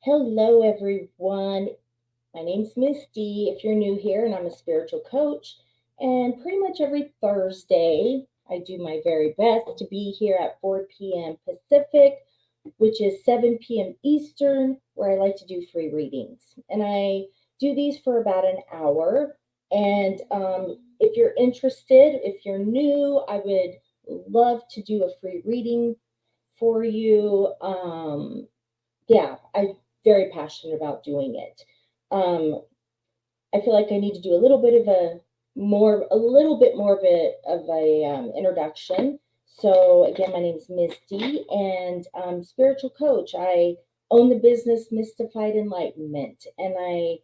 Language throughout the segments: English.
Hello, everyone. My name's Misty. If you're new here, and I'm a spiritual coach, and pretty much every Thursday, I do my very best to be here at 4 p.m. Pacific, which is 7 p.m. Eastern, where I like to do free readings. And I do these for about an hour. And if you're interested, if you're new, I would love to do a free reading for you. Yeah, I'm very passionate about doing it. Um, I feel like I need to do a little bit of a little bit more of a introduction. So again, my name is Misty, and I'm spiritual coach. I own the business Mystified Enlightenment, and I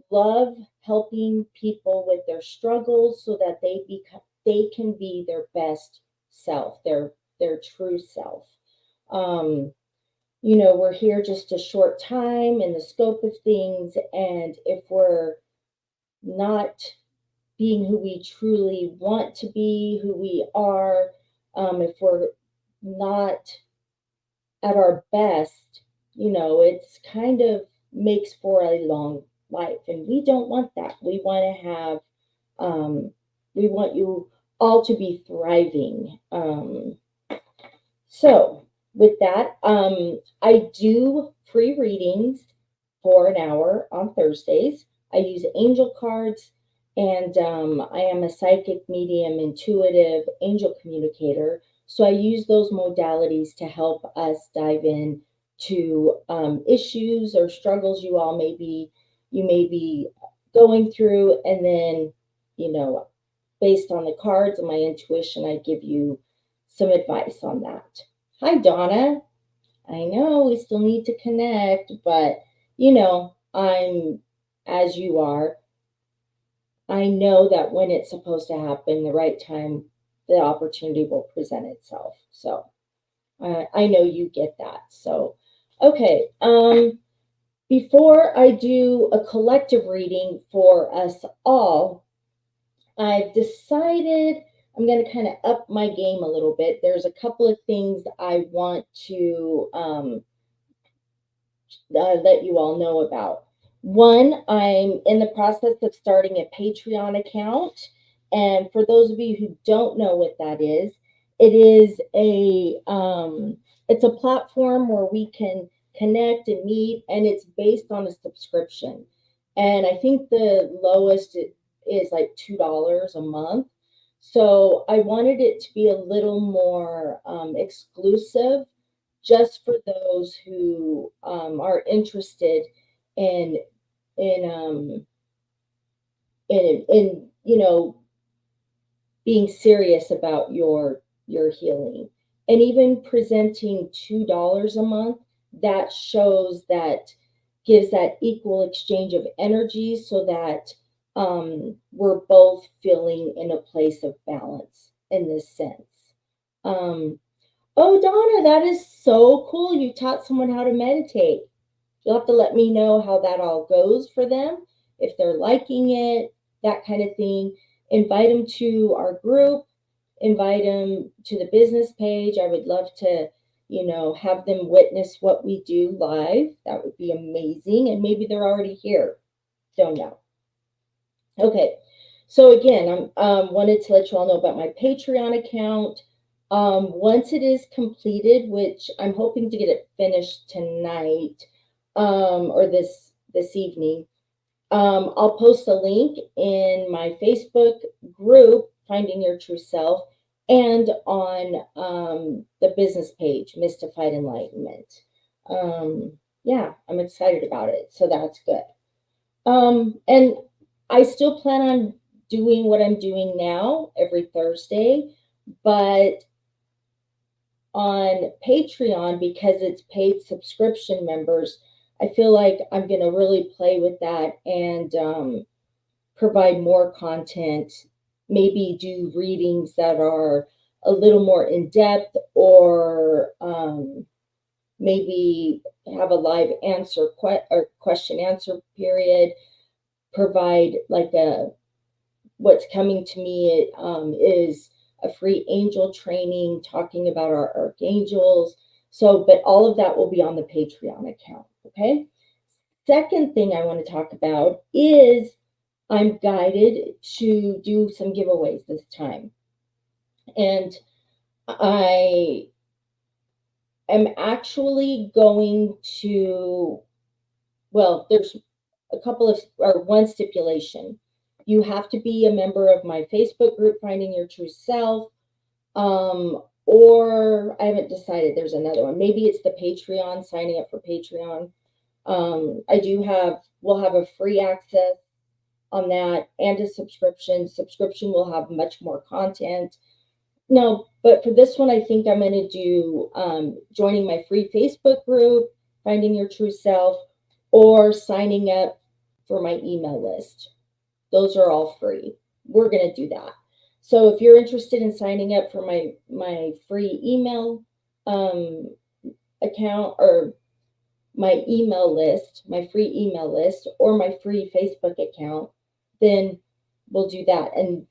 love helping people with their struggles so that they can be their best self, their true self. Um, we're here just a short time in the scope of things. And if we're not being who we truly want to be, who we are, if we're not at our best, it's kind of makes for a long life. And we don't want that. Um, we want you all to be thriving. So, with that, I do free readings for an hour on Thursdays. I use angel cards, and I am a psychic medium, intuitive angel communicator. So I use those modalities to help us dive in to issues or struggles you may be going through, and then you know based on the cards and my intuition, I give you some advice on that. Hi, Donna. I know we still need to connect, but I'm as you are. I know that when it's supposed to happen, the right time, the opportunity will present itself. So I know you get that. So, okay. Before I do a collective reading for us all, I've decided I'm going to kind of up my game a little bit. There's a couple of things I want to let you all know about. One, I'm in the process of starting a Patreon account. And for those of you who don't know what that is, it is it's a platform where we can connect and meet, and it's based on a subscription. And I think the lowest is like $2 a month. So I wanted it to be a little more exclusive, just for those who are interested in in um, in being serious about your healing, and even presenting $2 a month. That shows that gives that equal exchange of energy, so that we're both feeling in a place of balance in this sense. Um, Oh, Donna, that is so cool. You taught someone how to meditate. You'll have to let me know how that all goes for them, if they're liking it, that kind of thing. Invite them to our group, invite them to the business page. I would love to, have them witness what we do live. That would be amazing. And maybe they're already here. Don't know. Okay. So again, I'm wanted to let you all know about my Patreon account. Once it is completed, which I'm hoping to get it finished tonight, or this evening, I'll post a link in my Facebook group, Finding Your True Self, and on the business page, Mystified Enlightenment. Yeah, I'm excited about it, so that's good. And I still plan on doing what I'm doing now every Thursday, but on Patreon, because it's paid subscription members, I feel like I'm going to really play with that and provide more content, maybe do readings that are a little more in depth, or maybe have a live answer or question answer period, provide like a what's coming to me is a free angel training talking about our archangels. So, but all of that will be on the Patreon account. Okay. Second thing I want to talk about is I'm guided to do some giveaways this time. And I am actually going to, well, there's a couple of, or one stipulation. You have to be a member of my Facebook group, Finding Your True Self. Or I haven't decided, there's another one. Maybe it's the Patreon, signing up for Patreon. We'll have a free access on that and a subscription. Subscription will have much more content. No, but for this one, I think I'm going to do joining my free Facebook group, Finding Your True Self, or signing up for my email list. Those are all free. We're going to do that. So if you're interested in signing up for my free email account, or my email list, my free email list, or my free Facebook account, then we'll do that. And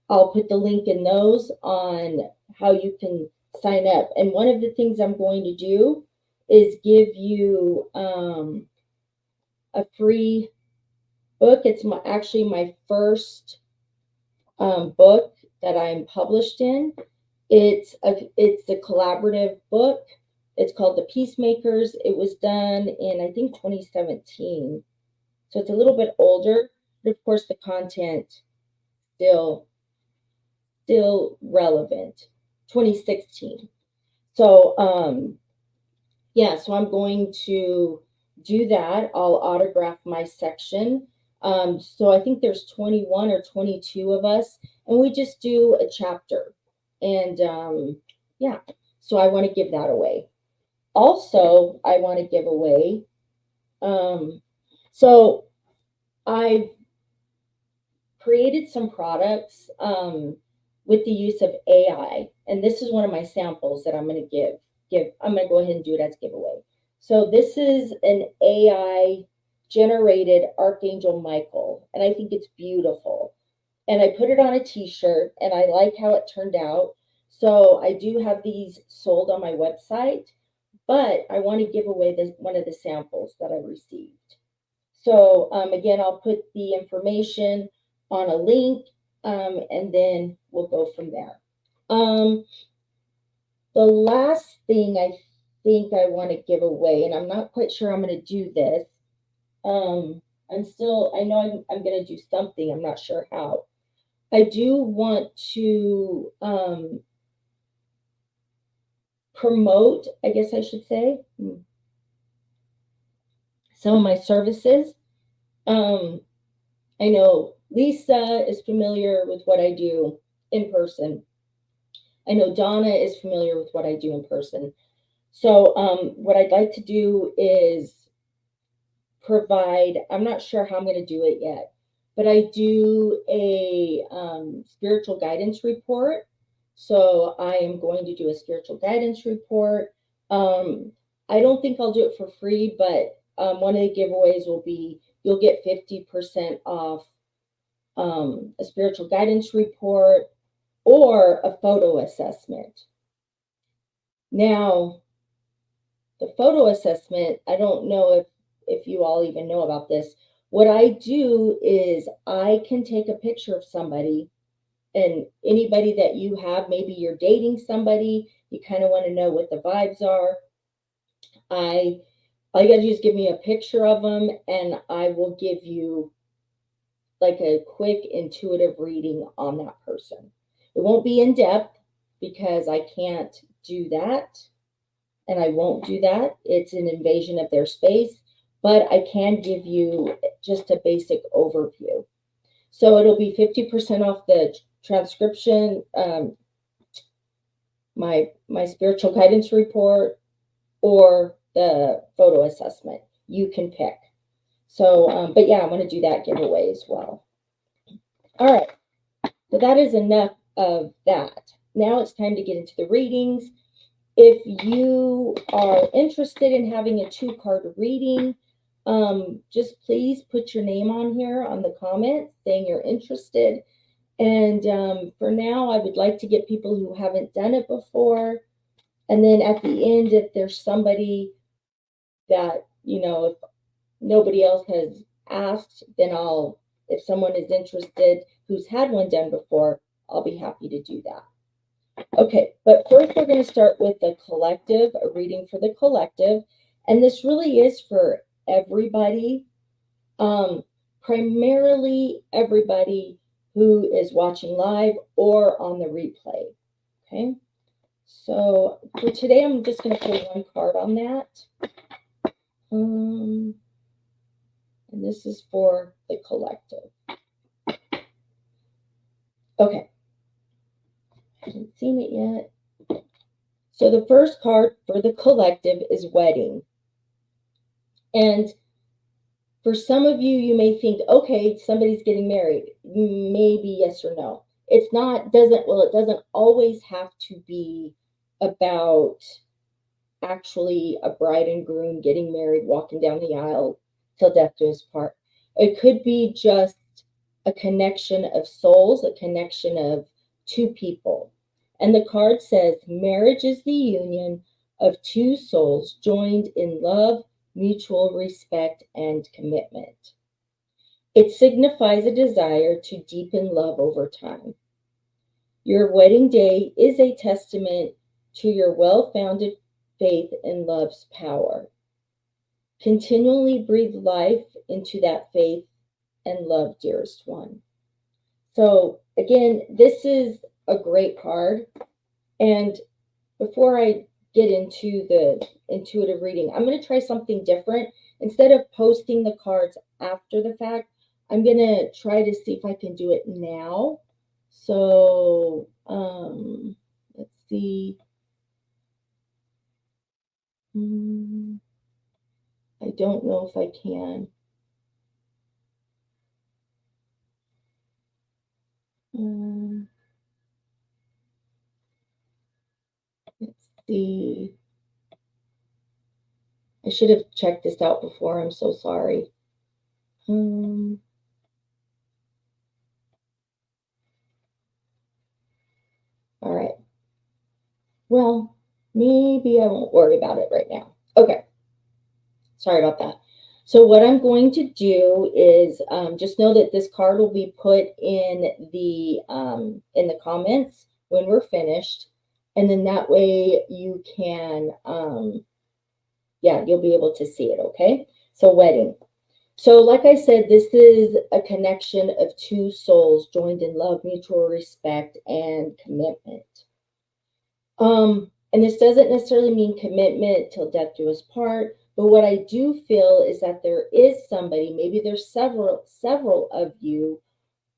I'll put the link in those on how you can sign up. And one of the things I'm going to do is give you a free book. It's actually my first book that I'm published in. It's a collaborative book. It's called The Peacemakers. It was done in, I think, 2017. So it's a little bit older, but of course the content still relevant. 2016. So yeah, so I'm going to do that. I'll autograph my section. So I think there's 21 or 22 of us, and we just do a chapter. And yeah, so I want to give that away. Also, I want to give away. So I've created some products with the use of AI, and this is one of my samples that I'm going to give. I'm going to go ahead and do it as giveaway. So this is an AI generated Archangel Michael, and I think it's beautiful. And I put it on a t-shirt, and I like how it turned out. So I do have these sold on my website, but I want to give away one of the samples that I received. So again, I'll put the information on a link, and then we'll go from there. The last thing I think I want to give away, and I'm not quite sure I'm going to do this. I know I'm going to do something. I'm not sure how. I do want to promote, I guess I should say, some of my services. I know Lisa is familiar with what I do in person. I know Donna is familiar with what I do in person. So what I'd like to do is provide, I'm not sure how I'm going to do it yet, but I do a spiritual guidance report. So I am going to do a spiritual guidance report. I don't think I'll do it for free, but one of the giveaways will be you'll get 50% off a spiritual guidance report or a photo assessment. Now, the photo assessment, I don't know if you all even know about this. What I do is I can take a picture of somebody, and anybody that you have, maybe you're dating somebody, you kind of want to know what the vibes are. All you got to do is give me a picture of them, and I will give you like a quick intuitive reading on that person. It won't be in depth because I can't do that, and I won't do that. It's an invasion of their space, but I can give you just a basic overview. So it'll be 50% off the transcription, my spiritual guidance report, or the photo assessment. You can pick. So, but yeah, I'm going to do that giveaway as well. All right. So that is enough of that. Now it's time to get into the readings. If you are interested in having a 2-card reading, just please put your name on here on the comment saying you're interested. And for now, I would like to get people who haven't done it before And then at the end, if there's somebody that, if nobody else has asked, then if someone is interested who's had one done before, I'll be happy to do that. Okay, but first we're going to start with the collective, a reading for the collective. And this really is for everybody, primarily everybody who is watching live or on the replay. Okay, so for today, I'm just going to pull one card on that. And this is for the collective. Okay, I haven't seen it yet. So the first card for the collective is wedding. And for some of you, you may think, okay, somebody's getting married. Maybe yes or no. It doesn't always have to be about actually a bride and groom getting married, walking down the aisle till death do us part. It could be just a connection of souls, a connection of two people. And the card says, marriage is the union of two souls joined in love, mutual respect, and commitment. It signifies a desire to deepen love over time. Your wedding day is a testament to your well-founded faith in love's power. Continually breathe life into that faith and love, dearest one. So again, this is a great card. And before I get into the intuitive reading, I'm going to try something different. Instead of posting the cards after the fact, I'm going to try to see if I can do it now. So let's see. I don't know if I can. Let's see. I should have checked this out before. I'm so sorry. All right. Well, maybe I won't worry about it right now. Okay. Sorry about that. So what I'm going to do is just know that this card will be put in the comments when we're finished, and then that way you can you'll be able to see it. Okay. So wedding. So like I said, this is a connection of two souls joined in love, mutual respect, and commitment. And this doesn't necessarily mean commitment till death do us part, but what I do feel is that there is somebody, maybe there's several of you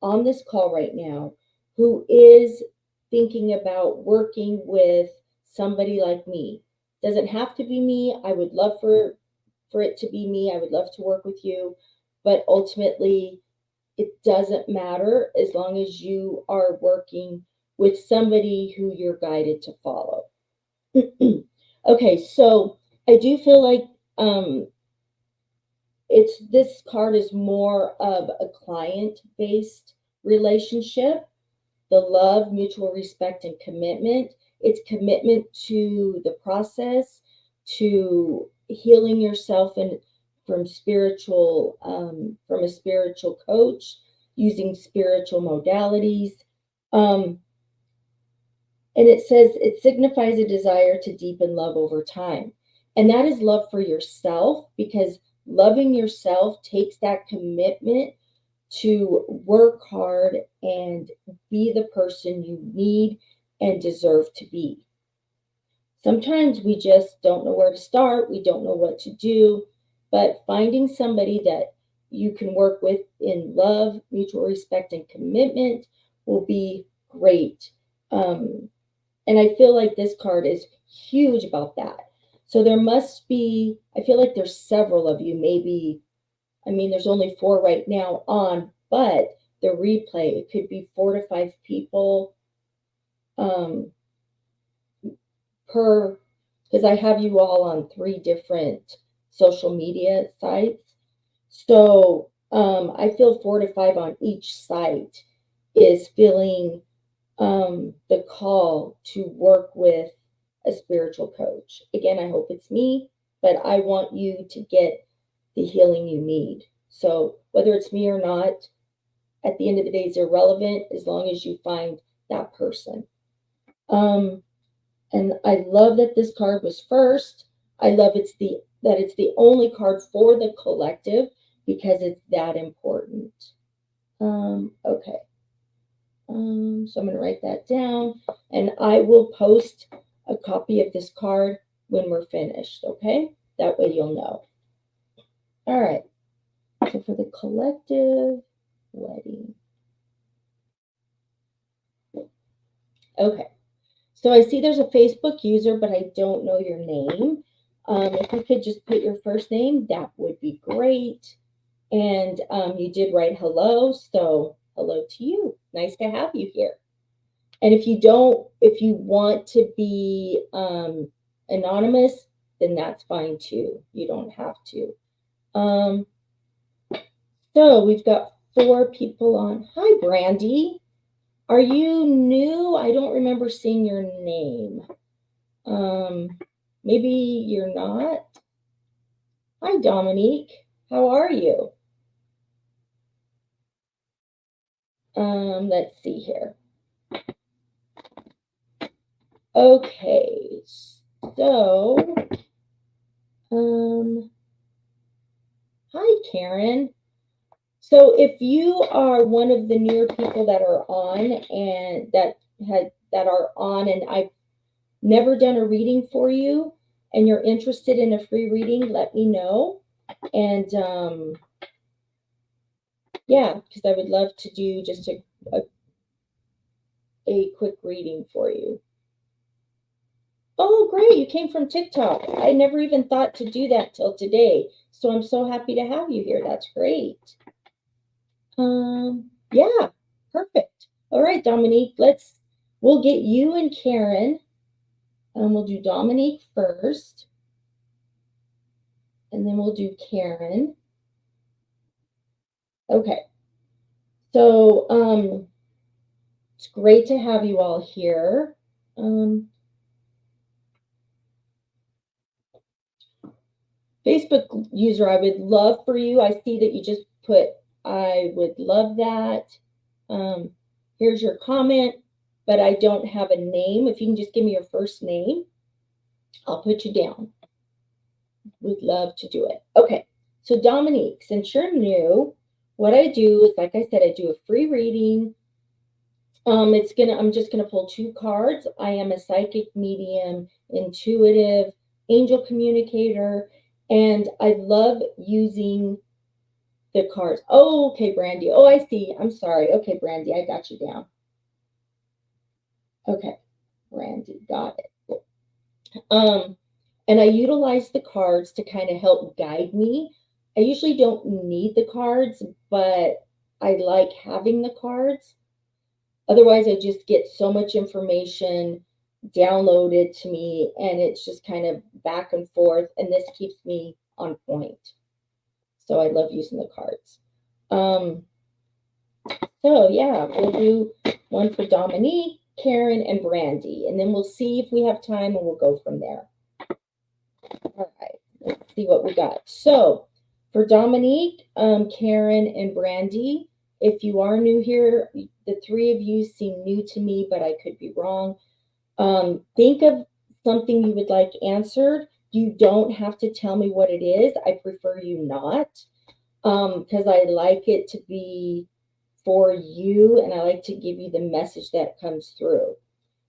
on this call right now who is thinking about working with somebody like me. Doesn't have to be me. I would love for it to be me. I would love to work with you, but ultimately it doesn't matter as long as you are working with somebody who you're guided to follow. Okay, so I do feel like this card is more of a client-based relationship. The love, mutual respect, and commitment. It's commitment to the process, to healing yourself and from a spiritual coach, using spiritual modalities. And it says it signifies a desire to deepen love over time. And that is love for yourself, because loving yourself takes that commitment to work hard and be the person you need and deserve to be. Sometimes we just don't know where to start. We don't know what to do, but finding somebody that you can work with in love, mutual respect, and commitment will be great. And I feel like this card is huge about that. So there must be, I feel like there's several of you, maybe, there's only 4 right now on, but the replay, it could be 4 to 5 people because I have you all on 3 different social media sites. So I feel 4 to 5 on each site is feeling the call to work with a spiritual coach. Again, I hope it's me, but I want you to get the healing you need. So whether it's me or not, at the end of the day, it's irrelevant as long as you find that person. And I love that this card was first. I love it's the only card for the collective because it's that important. Okay. So I'm going to write that down, and I will post a copy of this card when we're finished, okay? That way you'll know. All right. So for the collective wedding. Okay. So I see there's a Facebook user, but I don't know your name. If you could just put your first name, that would be great. And you did write hello, so hello to you. Nice to have you here. And if you want to be anonymous, then that's fine too. You don't have to. So we've got 4 people on. Hi, Brandy. Are you new? I don't remember seeing your name. Maybe you're not. Hi, Dominique. How are you? Let's see here. Okay, so, hi, Karen. So if you are one of the newer people that are on and and I've never done a reading for you and you're interested in a free reading, let me know. And yeah, because I would love to do just a quick reading for you. Oh, great. You came from TikTok. I never even thought to do that till today. So I'm so happy to have you here. That's great. Yeah, perfect. All right, Dominique, we'll get you and Karen. We'll do Dominique first. And then we'll do Karen. Okay. So, it's great to have you all here. Facebook user, I would love for you. I see that you just put, I would love that. Here's your comment, but I don't have a name. If you can just give me your first name, I'll put you down. Would love to do it. Okay, so Dominique, since you're new, what I do is, like I said, I do a free reading. I'm just gonna pull 2 cards. I am a psychic medium, intuitive, angel communicator, and I love using the cards. Oh, okay, Brandy. Oh, I see. I'm sorry. Okay, Brandy, I got you down. Okay, Brandy, got it. And I utilize the cards to kind of help guide me. I usually don't need the cards, but I like having the cards. Otherwise, I just get so much information downloaded to me, and it's just kind of back and forth, and this keeps me on point. So I love using the cards. So yeah, we'll do one for Dominique, Karen, and Brandy, and then we'll see if we have time, and we'll go from there. All right, let's see what we got. So for Dominique, Karen, and Brandy, if you are new here, the 3 of you seem new to me, but I could be wrong. Think of something you would like answered. You don't have to tell me what it is. I prefer you not, because I like it to be for you, and I like to give you the message that comes through.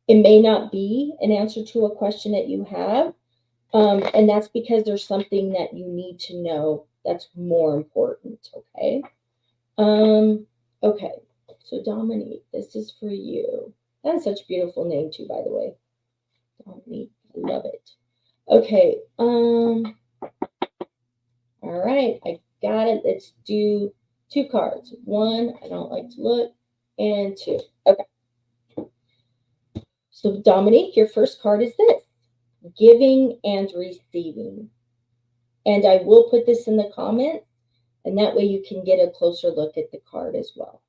It may not be an answer to a question that you have, and that's because there's something that you need to know that's more important, okay? Okay, so Dominique, this is for you. That's such a beautiful name too, by the way. Dominique, I love it. Okay, all right, I got it. Let's do 2 cards. 1, I don't like to look, and 2. Okay. So Dominique, your first card is this: giving and receiving. And I will put this in the comments, and that way you can get a closer look at the card as well.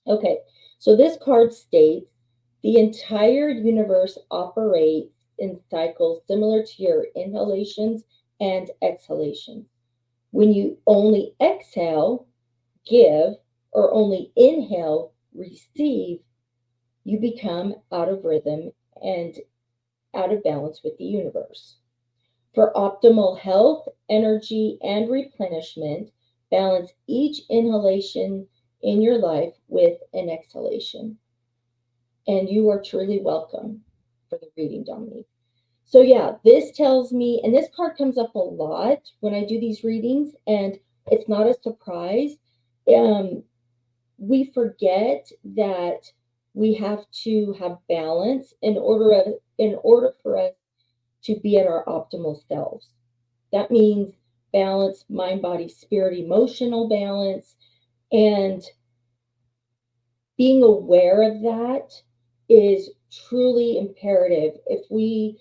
Okay, so this card states the entire universe operates in cycles similar to your inhalations and exhalations. When you only exhale, give, or only inhale, receive, you become out of rhythm and out of balance with the universe. For optimal health, energy, and replenishment, balance each inhalation in your life with an exhalation. And you are truly welcome for the reading, Dominique. So, yeah, this tells me, and this card comes up a lot when I do these readings, and it's not a surprise. We forget that we have to have balance in order for us to be at our optimal selves. That means balance, mind, body, spirit, emotional balance, and being aware of that is truly imperative if we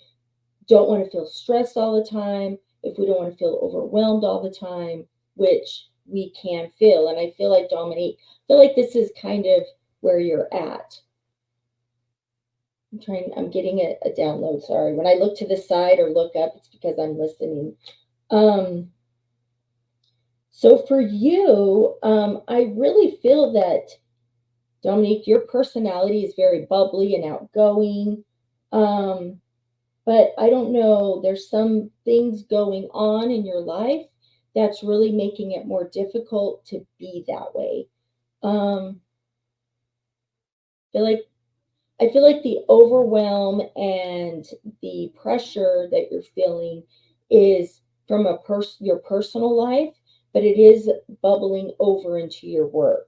don't want to feel stressed all the time, if we don't want to feel overwhelmed all the time, which we can feel. And I feel like, Dominique, I feel like this is kind of where you're at. I'm getting a download. Sorry. When I look to the side or look up, it's because I'm listening. So for you, I really feel that, Dominique, your personality is very bubbly and outgoing. But I don't know, there's some things going on in your life that's really making it more difficult to be that way. Um, I feel like the overwhelm and the pressure that you're feeling is from your personal life, but it is bubbling over into your work.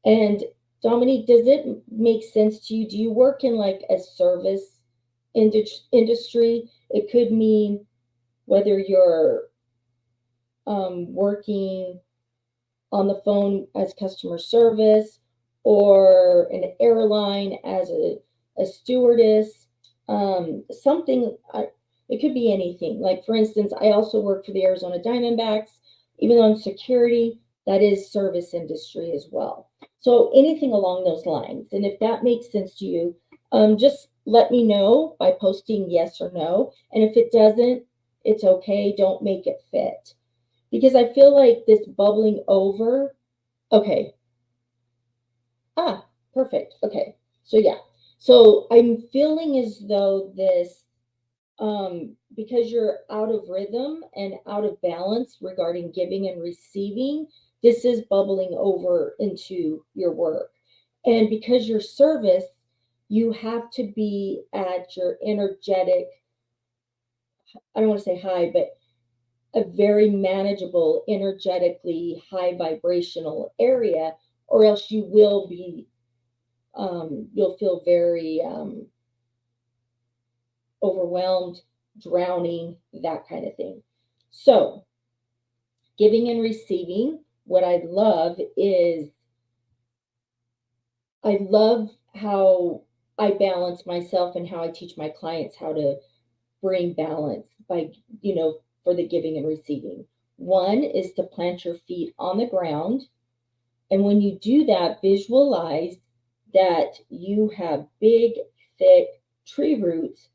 And Dominique, does it make sense to you? Do you work in like a service industry? It could mean whether you're working on the phone as customer service or an airline as a stewardess, something, it could be anything. Like, for instance, I also work for the Arizona Diamondbacks. Even though I'm security, that is service industry as well. So anything along those lines. And if that makes sense to you, just let me know by posting yes or no. And if it doesn't, it's okay. Don't make it fit. Because I feel like this bubbling over. Okay. Perfect. Okay. So yeah. So I'm feeling as though this, because you're out of rhythm and out of balance regarding giving and receiving, this is bubbling over into your work. And because your service, you have to be at your energetic, I don't want to say high, but a very manageable, energetically high vibrational area, or else you will be, you'll feel very overwhelmed, drowning, that kind of thing. So, giving and receiving, what I love is I love how I balance myself and how I teach my clients how to bring balance by, for the giving and receiving. One is to plant your feet on the ground. And when you do that, visualize that you have big, thick tree roots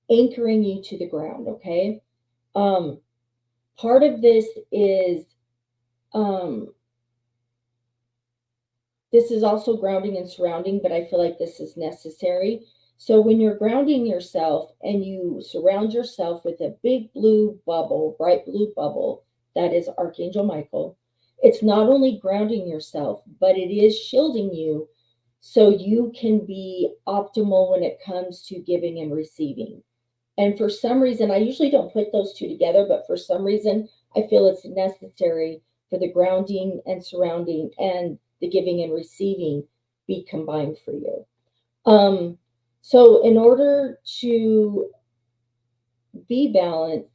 anchoring you to the ground, okay? Part of this is this is also grounding and surrounding, but I feel like this is necessary. So when you're grounding yourself and you surround yourself with a big blue bubble, bright blue bubble, that is Archangel Michael, it's not only grounding yourself, but it is shielding you so you can be optimal when it comes to giving and receiving. And for some reason, I usually don't put those two together, but for some reason, I feel it's necessary for the grounding and surrounding and the giving and receiving be combined for you. So in order to be balanced,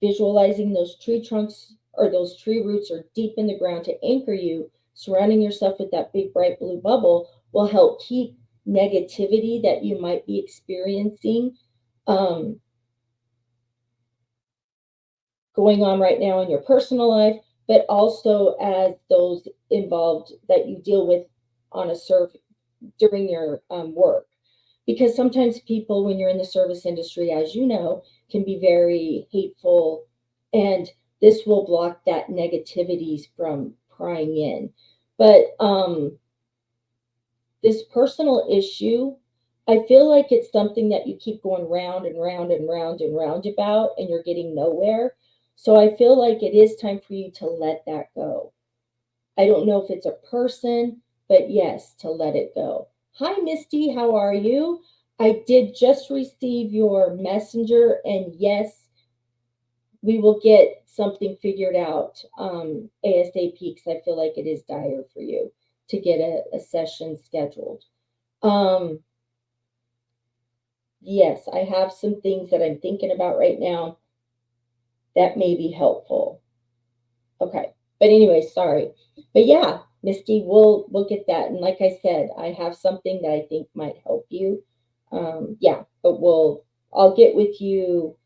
visualizing those tree trunks or those tree roots are deep in the ground to anchor you, surrounding yourself with that big bright blue bubble will help keep negativity that you might be experiencing going on right now in your personal life, but also as those involved that you deal with on a during your work. because sometimes people, when you're in the service industry, as you know, can be very hateful, and this will block that negativity from prying in. But this personal issue, I feel like it's something that you keep going round and round and round and round about, and you're getting nowhere. So I feel like it is time for you to let that go. I don't know if it's a person, but yes, to let it go. Hi, Misty, how are you? I did just receive your messenger, and yes, we will get something figured out ASAP, because I feel like it is dire for you to get a session scheduled. Um, yes, I have some things that I'm thinking about right now that may be helpful. Okay. But anyway, sorry. But yeah, Misty, we'll get that. And like I said, I have something that I think might help you. Yeah, but I'll get with you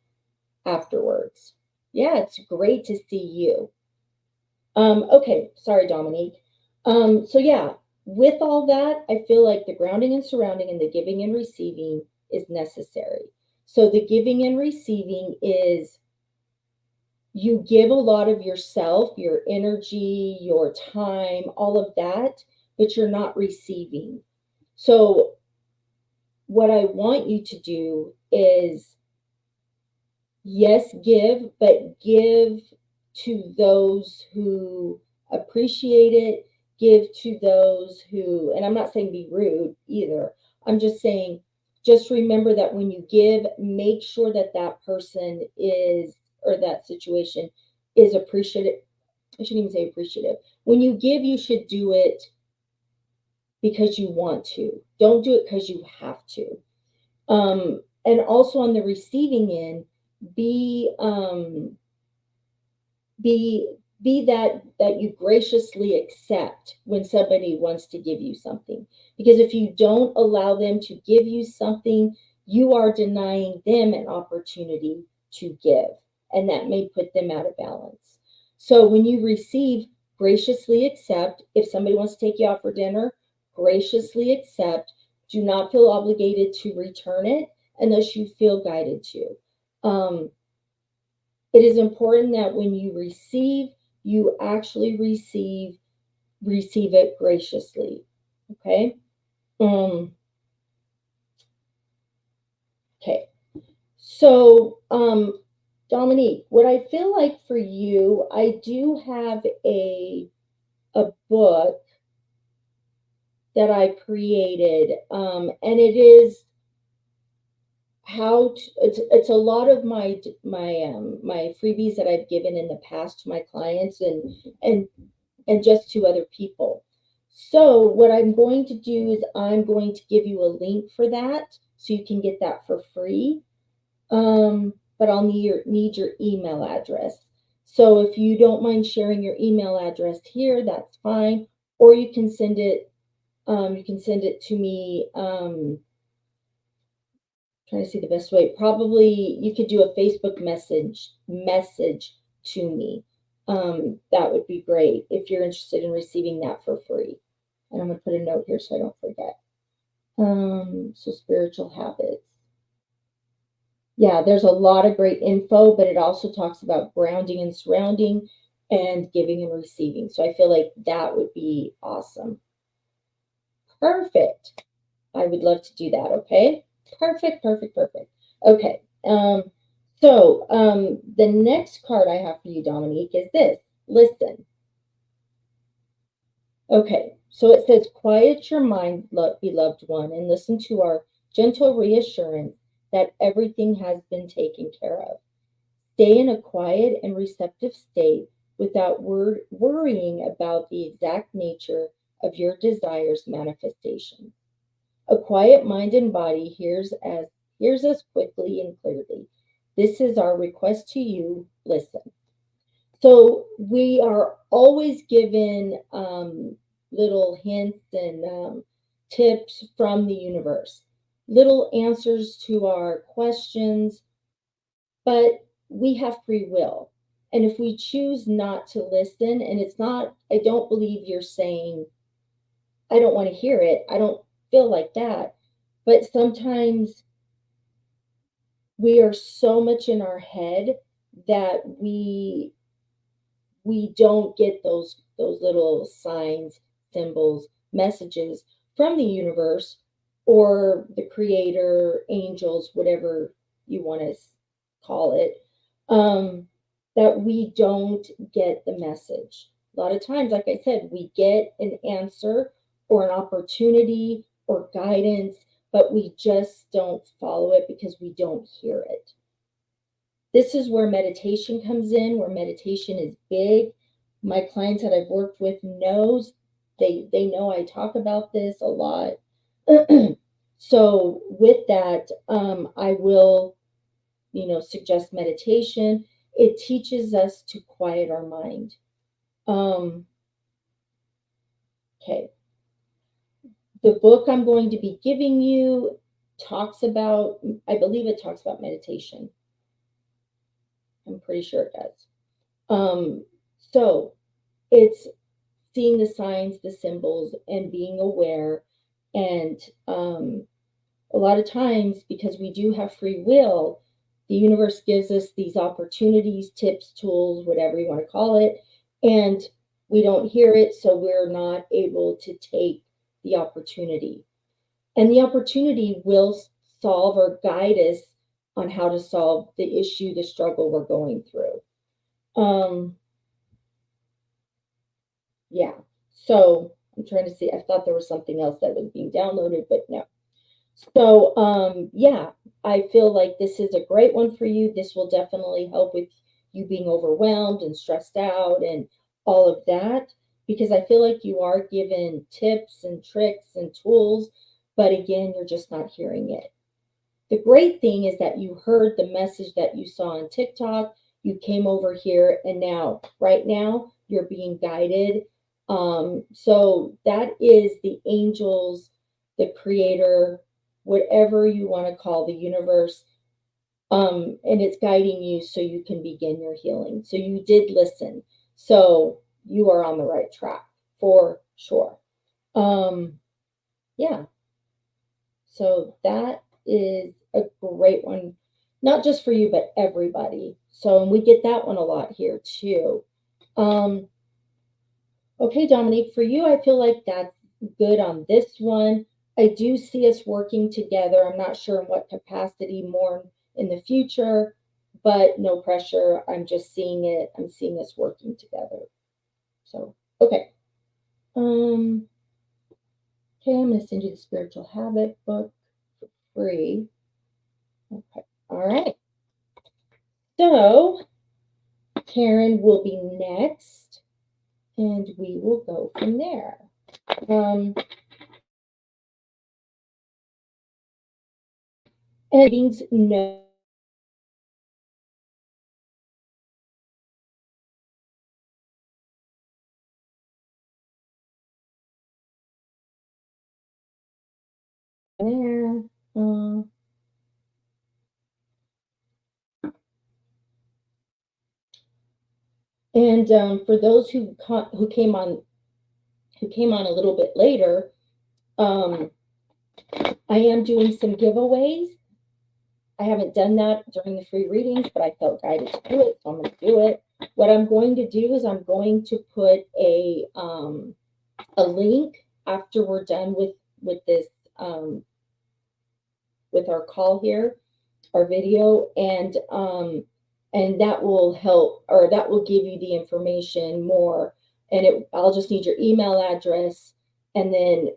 afterwards. Yeah, it's great to see you. Okay, sorry, Dominique. So yeah, with all that, I feel like the grounding and surrounding and the giving and receiving is necessary. So the giving and receiving is you give a lot of yourself, your energy, your time, all of that, but you're not receiving. So, what I want you to do is yes, give, but give to those who appreciate it, give to those who, and I'm not saying be rude either. I'm just saying, just remember that when you give, make sure that that person is, or that situation is appreciative. I shouldn't even say appreciative. When you give, you should do it because you want to. Don't do it because you have to. And also on the receiving end, be be be that you graciously accept when somebody wants to give you something, because if you don't allow them to give you something, you are denying them an opportunity to give, and that may put them out of balance. So when you receive, graciously accept. If somebody wants to take you out for dinner, graciously accept. Do not feel obligated to return it unless you feel guided to. um, it is important that when you receive, you actually receive it graciously. Okay. Um, okay. So, Dominique, what I feel like for you, I do have a book that I created, and it is how to, it's a lot of my freebies that I've given in the past to my clients, and and just to other people. So what I'm going to do is I'm going to give you a link for that so you can get that for free. But I'll need your email address. So if you don't mind sharing your email address here, that's fine. Or you can send it to me. Trying to see the best way. Probably you could do a Facebook message to me. That would be great if you're interested in receiving that for free. And I'm gonna put a note here so I don't forget. So spiritual habits. Yeah, there's a lot of great info, but it also talks about grounding and surrounding and giving and receiving. So I feel like that would be awesome. Perfect. I would love to do that. Okay. Perfect, perfect, perfect. Okay. The next card I have for you, Dominique, is this. Listen. Okay. So it says, quiet your mind, beloved one, and listen to our gentle reassurance that everything has been taken care of. Stay in a quiet and receptive state without worrying about the exact nature of your desires manifestation. A quiet mind and body hears us quickly and clearly. This is our request to you. Listen. So we are always given little hints and tips from the universe, little answers to our questions, but we have free will. And if we choose not to listen, and it's not, I don't believe you're saying, I don't want to hear it, I don't feel like that. But sometimes we are so much in our head that we don't get those little signs, symbols, messages from the universe or the creator, angels, whatever you want to call it, um, that we don't get the message. A lot of times, like I said, we get an answer or an opportunity or guidance, but we just don't follow it because we don't hear it. This is where meditation comes in, where meditation is big. My clients that I've worked with knows they know I talk about this a lot. So with that, I will, suggest meditation. It teaches us to quiet our mind. Okay. The book I'm going to be giving you talks about, I believe it talks about meditation. I'm pretty sure it does. So it's seeing the signs, the symbols, and being aware. And a lot of times, because we do have free will, the universe gives us these opportunities, tips, tools, whatever you want to call it, and we don't hear it, so we're not able to take the opportunity. And the opportunity will solve or guide us on how to solve the issue, the struggle we're going through. Yeah. So I'm trying to see. I thought there was something else that was being downloaded, but no. So yeah, I feel like this is a great one for you. This will definitely help with you being overwhelmed and stressed out and all of that, because I feel like you are given tips and tricks and tools, but again, you're just not hearing it. The great thing is that you heard the message that you saw on TikTok, you came over here, and now, right now, you're being guided. So that is the angels, the creator, whatever you want to call the universe, and it's guiding you so you can begin your healing. So you did listen. So you are on the right track for sure. Yeah. So that is a great one, not just for you, but everybody. So, and we get that one a lot here too. Um, okay, Dominique, for you, I feel like that's good on this one. I do see us working together. I'm not sure in what capacity more in the future, but no pressure. I'm just seeing it. I'm seeing us working together. So, okay. Um, okay, I'm going to send you the Spiritual Habit book for free. Okay. All right. So Karen will be next, and we will go from there. Um, and readings, no. There. Uh, and for those who came on a little bit later, um, I am doing some giveaways. I haven't done that during the free readings, but I felt guided to do it, so I'm going to do it. What I'm going to do is I'm going to put a link after we're done with this with our call here, our video, and that will help, or that will give you the information more. And I'll just need your email address, and then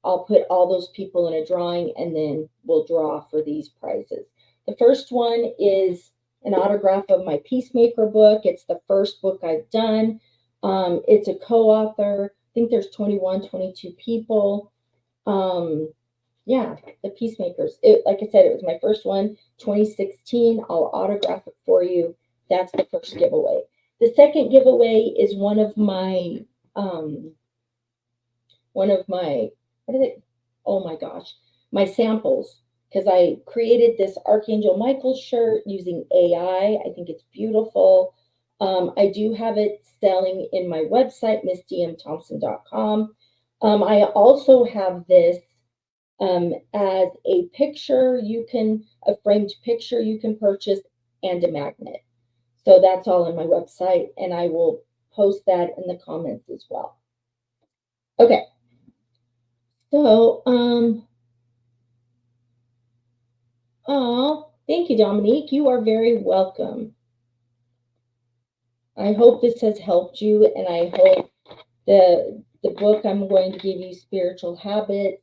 I'll put all those people in a drawing, and then we'll draw for these prizes. The first one is an autograph of my Peacemaker book. It's the first book I've done. It's a co-author. I think there's 21, 22 people. Yeah, the Peacemakers. Like I said, it was my first one, 2016. I'll autograph it for you. That's the first giveaway. The second giveaway is one of my what is it? Oh my gosh, my samples, because I created this Archangel Michael shirt using AI. I think it's beautiful. I do have it selling in my website, missdmthompson.com. I also have this as a picture, a framed picture you can purchase, and a magnet. So that's all on my website, and I will post that in the comments as well. Okay. So, thank you, Dominique. You are very welcome. I hope this has helped you, and I hope the book I'm going to give you, Spiritual Habits,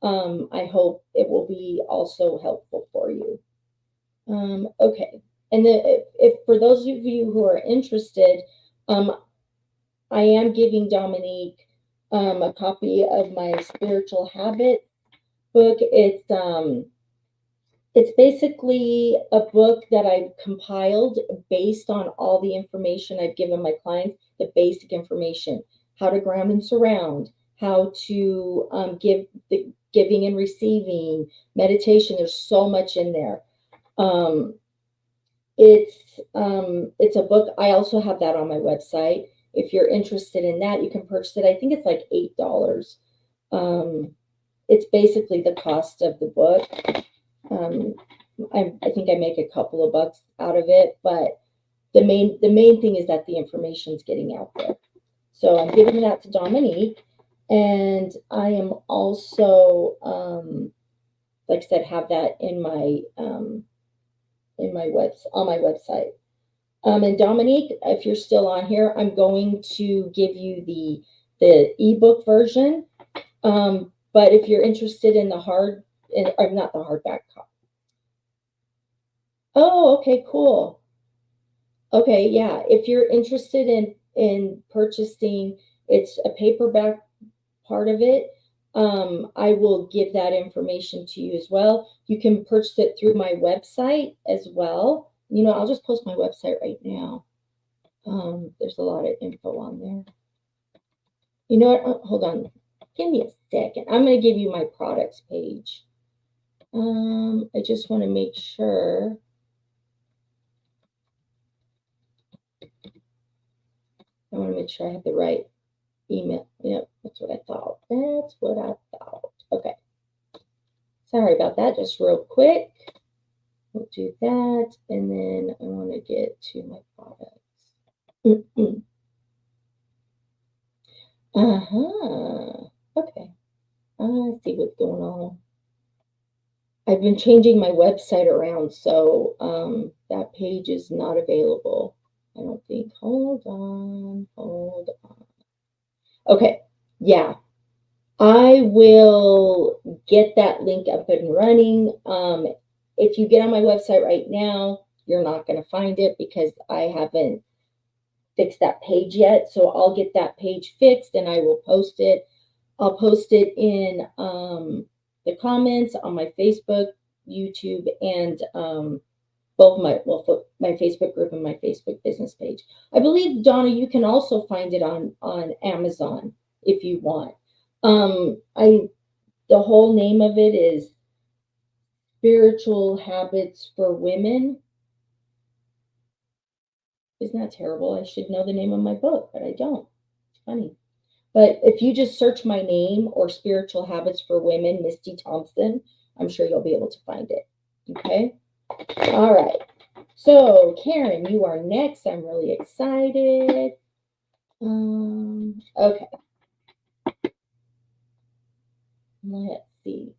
I hope it will be also helpful for you. Okay. And if for those of you who are interested, I am giving Dominique a copy of my Spiritual Habits book. It's basically a book that I've compiled based on all the information I've given my clients, the basic information, how to ground and surround, how to give the giving and receiving, meditation. There's so much in there. It's a book. I also have that on my website. If you're interested in that, you can purchase it. I think it's like $8. It's basically the cost of the book. I think I make a couple of bucks out of it, but the main thing is that the information is getting out there. So I'm giving that to Dominique, and I am also, like I said, have that in my on my website. And Dominique, if you're still on here, I'm going to give you the ebook version. But if you're interested in the not the hardback copy. Oh, okay, cool. Okay, yeah. If you're interested in purchasing, it's a paperback part of it. I will give that information to you as well. You can purchase it through my website as well. I'll just post my website right now. There's a lot of info on there. You know what? Hold on. Give me a second. I'm going to give you my products page. I just want to make sure. I want to make sure I have the right email. Yep, that's what I thought. That's what I thought. Okay. Sorry about that. Just real quick. We'll do that. And then I want to get to my products. Okay. I see what's going on. I've been changing my website around, so that page is not available. I don't think. Hold on. Okay. Yeah. I will get that link up and running. If you get on my website right now, you're not going to find it because I haven't fixed that page yet. So I'll get that page fixed and I will post it. I'll post it in the comments on my Facebook, YouTube, and both my Facebook group and my Facebook business page. I believe, Donna, you can also find it on Amazon if you want. The whole name of it is Spiritual Habits for Women. Isn't that terrible? I should know the name of my book, but I don't. It's funny. But if you just search my name or Spiritual Habits for Women, Misty Thompson, I'm sure you'll be able to find it. Okay? All right. So, Karen, you are next. I'm really excited. Okay. Let's see.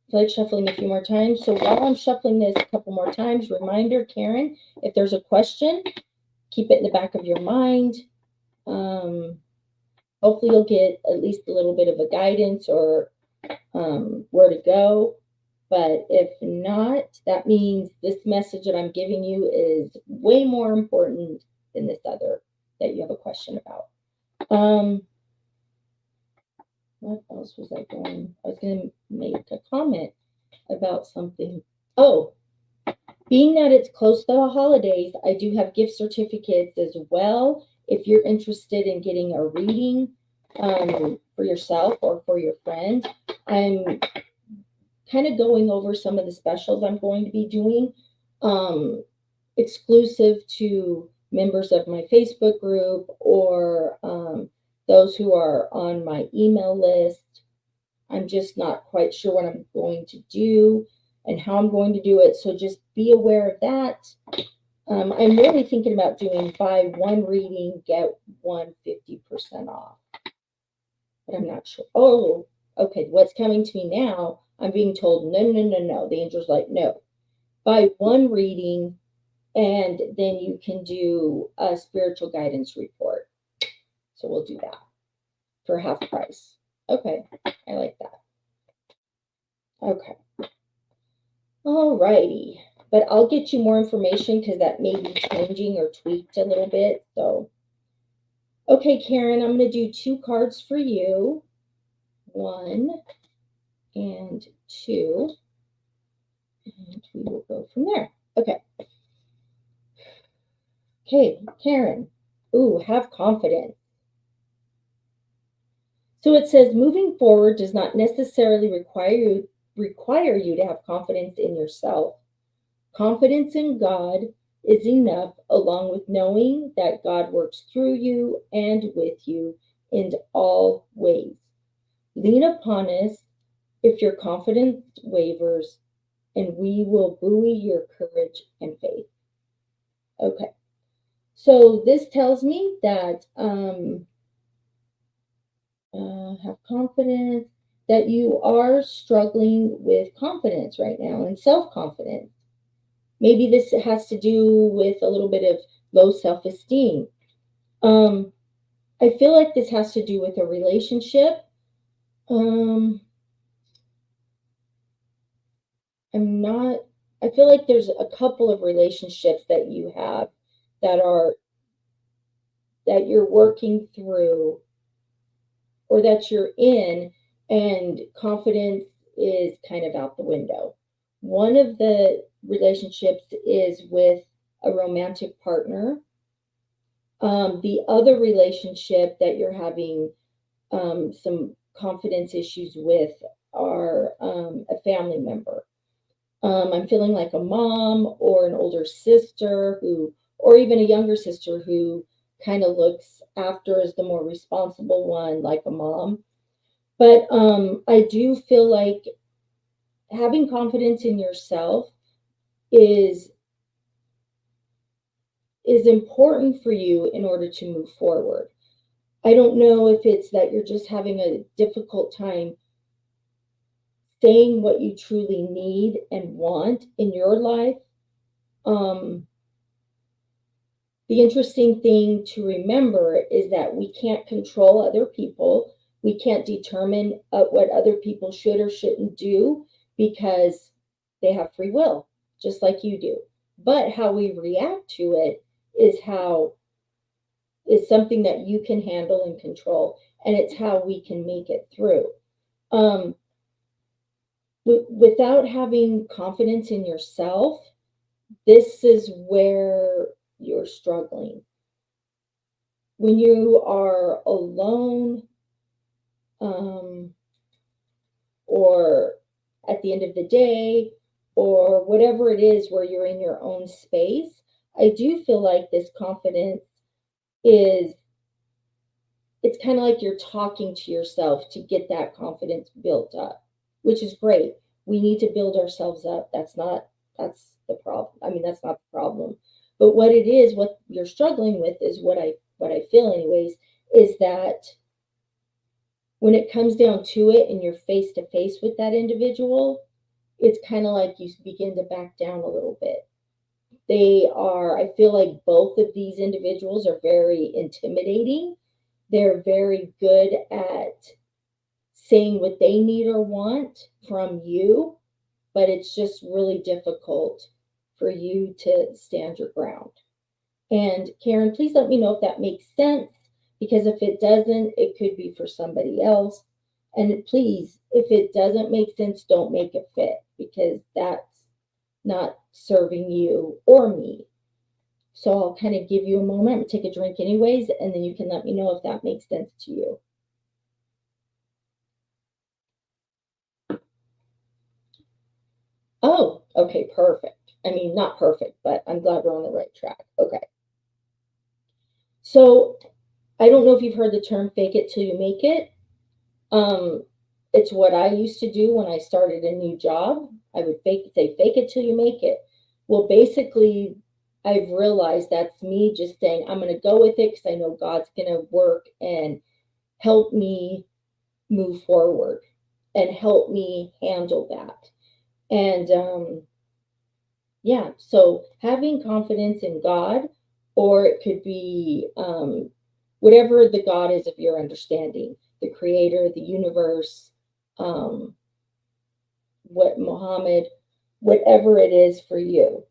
I feel like shuffling a few more times. So while I'm shuffling this a couple more times, reminder, Karen, if there's a question, keep it in the back of your mind. Hopefully you'll get at least a little bit of a guidance or where to go. But if not, that means this message that I'm giving you is way more important than this other that you have a question about. What else was I going? I was going to make a comment about something. Oh, being that it's close to the holidays, I do have gift certificates as well. If you're interested in getting a reading for yourself or for your friend, I'm kind of going over some of the specials I'm going to be doing exclusive to members of my Facebook group or those who are on my email list. I'm just not quite sure what I'm going to do and how I'm going to do it. So just be aware of that. I'm really thinking about doing buy one reading, get one 50% off, but I'm not sure. Oh, okay. What's coming to me now? I'm being told, no, no, no, no. The angel's like, no, buy one reading and then you can do a spiritual guidance report. So we'll do that for half price. Okay. I like that. Okay. All righty. But I'll get you more information because that may be changing or tweaked a little bit. So, okay, Karen, I'm going to do 2 cards for you. 1 and 2. And we will go from there. Okay. Okay, Karen. Ooh, have confidence. So it says moving forward does not necessarily require you to have confidence in yourself. Confidence in God is enough, along with knowing that God works through you and with you in all ways. Lean upon us if your confidence wavers, and we will buoy your courage and faith. Okay, so this tells me that have confidence, that you are struggling with confidence right now and self confidence. Maybe this has to do with a little bit of low self esteem. Um, I feel like this has to do with a relationship. Um, I'm not, I feel like there's a couple of relationships that you have that are, that you're working through or that you're in, and confidence is kind of out the window. One of the relationships is with a romantic partner. The other relationship that you're having some confidence issues with are a family member. I'm feeling like a mom or an older sister who, or even a younger sister who kind of looks after as the more responsible one, like a mom. But I do feel like having confidence in yourself is is important for you in order to move forward. I don't know if it's that you're just having a difficult time saying what you truly need and want in your life. Um, the interesting thing to remember is that we can't control other people. We can't determine what other people should or shouldn't do because they have free will, just like you do. But how we react to it is how is something that you can handle and control, and it's how we can make it through. Um, without having confidence in yourself, this is where you're struggling. When you are alone, um, or at the end of the day, or whatever it is where you're in your own space, I do feel like this confidence is, it's kind of like you're talking to yourself to get that confidence built up, which is great. We need to build ourselves up. That's the problem. I mean, that's not the problem. But what it is, what you're struggling with is what I feel anyways, is that when it comes down to it and you're face to face with that individual, it's kind of like you begin to back down a little bit. I feel like both of these individuals are very intimidating. They're very good at saying what they need or want from you, but it's just really difficult for you to stand your ground. And Karen, please let me know if that makes sense, because if it doesn't, it could be for somebody else. And please, if it doesn't make sense, don't make it fit, because that's not serving you or me. So I'll kind of give you a moment, take a drink anyways, and then you can let me know if that makes sense to you. Oh, okay, perfect. I mean, not perfect, but I'm glad we're on the right track. Okay. So I don't know if you've heard the term fake it till you make it. Um, It's what I used to do when I started a new job. I would fake it till you make it. Well, basically, I've realized that's me just saying, I'm going to go with it because I know God's going to work and help me move forward and help me handle that. And yeah, so having confidence in God, or it could be whatever the God is of your understanding, the creator, the universe, um, what Muhammad, whatever it is for you.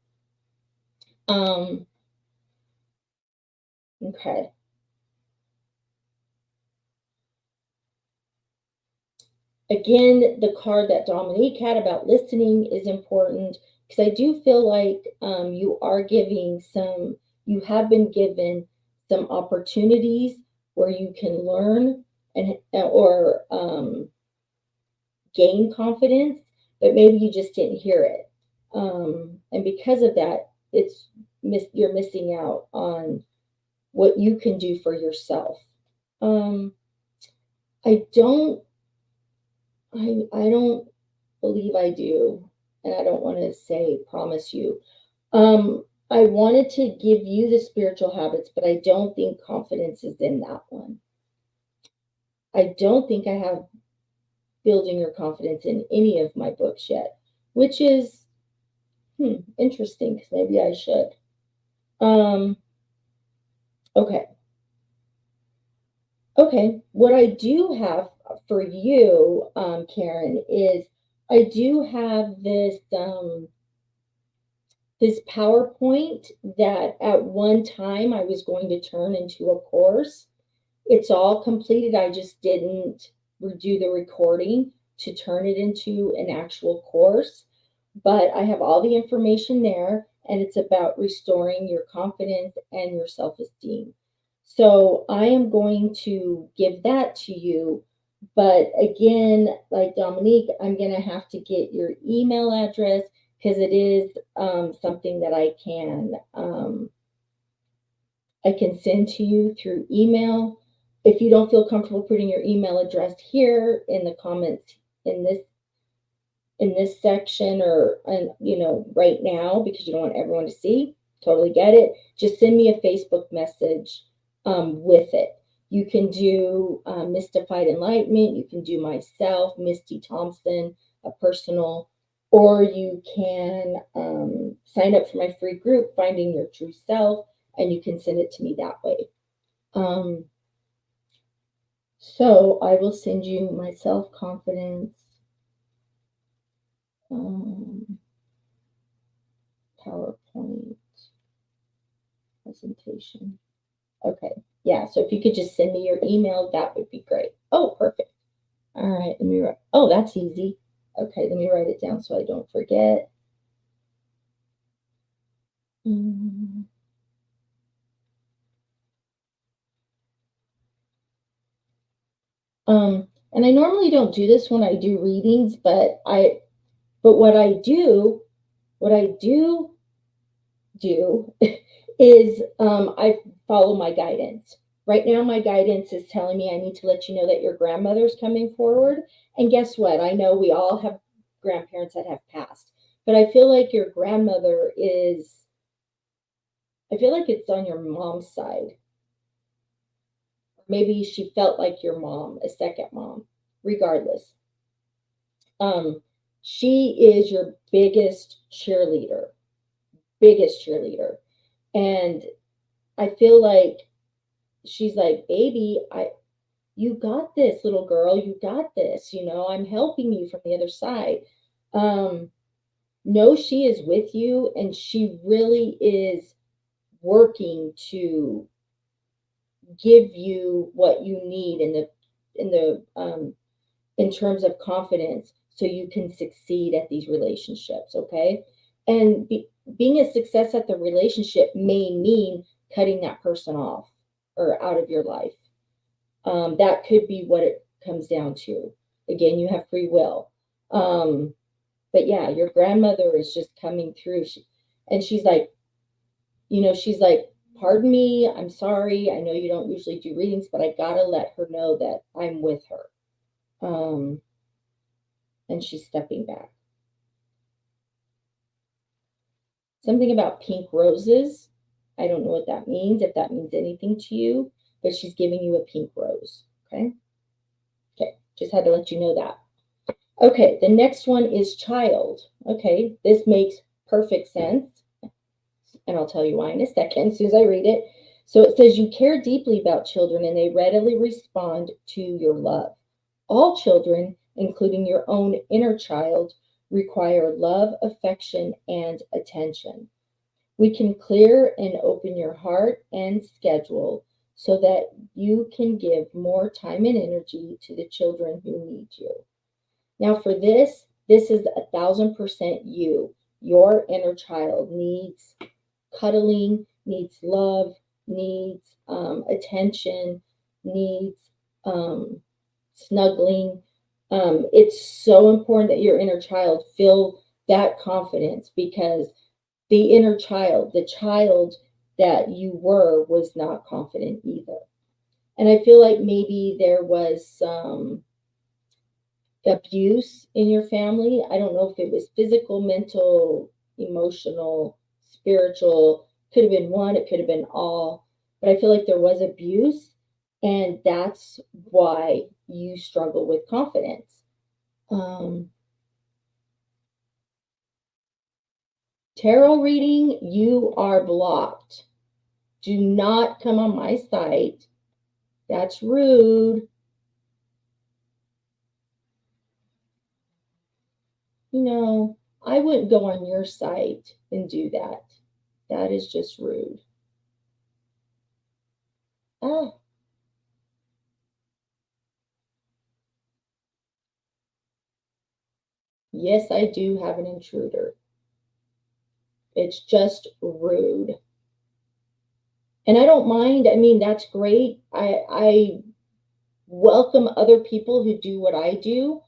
Um, okay. Again, the card that Dominique had about listening is important because I do feel like you have been given some opportunities where you can learn and or gain confidence, but maybe you just didn't hear it. And because of that, you're missing out on what you can do for yourself. Um, I don't I don't believe I do, and I don't want to say promise you. I wanted to give you the spiritual habits, but I don't think confidence is in that one. I don't think I have building your confidence in any of my books yet, which is interesting because maybe I should. Um, okay. Okay. What I do have for you, Karen, is I do have this PowerPoint that at one time I was going to turn into a course. It's all completed. I just didn't do the recording to turn it into an actual course. But I have all the information there, and it's about restoring your confidence and your self esteem. So I am going to give that to you. But again, like Dominique, I'm going to have to get your email address because it is something that I can send to you through email. If you don't feel comfortable putting your email address here in the comments in this section or right now because you don't want everyone to see, totally get it. Just send me a Facebook message with it. You can do Mystified Enlightenment. You can do myself, Misty Thompson, a personal, or you can sign up for my free group, Finding Your True Self, and you can send it to me that way. So I will send you my self-confidence PowerPoint presentation. Okay. Yeah. So if you could just send me your email, that would be great. Oh, perfect. All right. Let me write. Oh, that's easy. Okay. Let me write it down so I don't forget. And I normally don't do this when I do readings, but what I do is I follow my guidance. Right now, my guidance is telling me I need to let you know that your grandmother's coming forward. And guess what? I know we all have grandparents that have passed, but I feel like your grandmother I feel like it's on your mom's side. Maybe she felt like your mom, a second mom, regardless. Um, she is your biggest cheerleader. And I feel like she's like, baby, you got this, little girl, you got this, I'm helping you from the other side. No, she is with you and she really is working to give you what you need in terms of confidence so you can succeed at these relationships, okay? And being a success at the relationship may mean cutting that person off or out of your life. That could be what it comes down to. Again, you have free will. But yeah, your grandmother is just coming through. And she's like, pardon me, I'm sorry. I know you don't usually do readings, but I gotta let her know that I'm with her. and she's stepping back. Something about pink roses. I don't know what that means, if that means anything to you, but she's giving you a pink rose. Okay. Okay. Just had to let you know that. Okay. The next one is child. Okay. This makes perfect sense. And I'll tell you why in a second as soon as I read it. So it says you care deeply about children and they readily respond to your love. All children, including your own inner child, require love, affection, and attention. We can clear and open your heart and schedule so that you can give more time and energy to the children who need you. Now, for this is 1,000% you. Your inner child needs cuddling, needs love, needs attention, needs snuggling. It's so important that your inner child feel that confidence, because the inner child, the child that you were, was not confident either. And I feel like maybe there was some abuse in your family. I don't know if it was physical, mental, emotional, spiritual. Could have been one, it could have been all. But I feel like there was abuse, and that's why you struggle with confidence. Tarot reading, you are blocked. Do not come on my site. That's rude. You know, I wouldn't go on your site and do that. That is just rude. Ah. Yes, I do have an intruder. It's just rude. And I don't mind. I mean, that's great. I welcome other people who do what I do,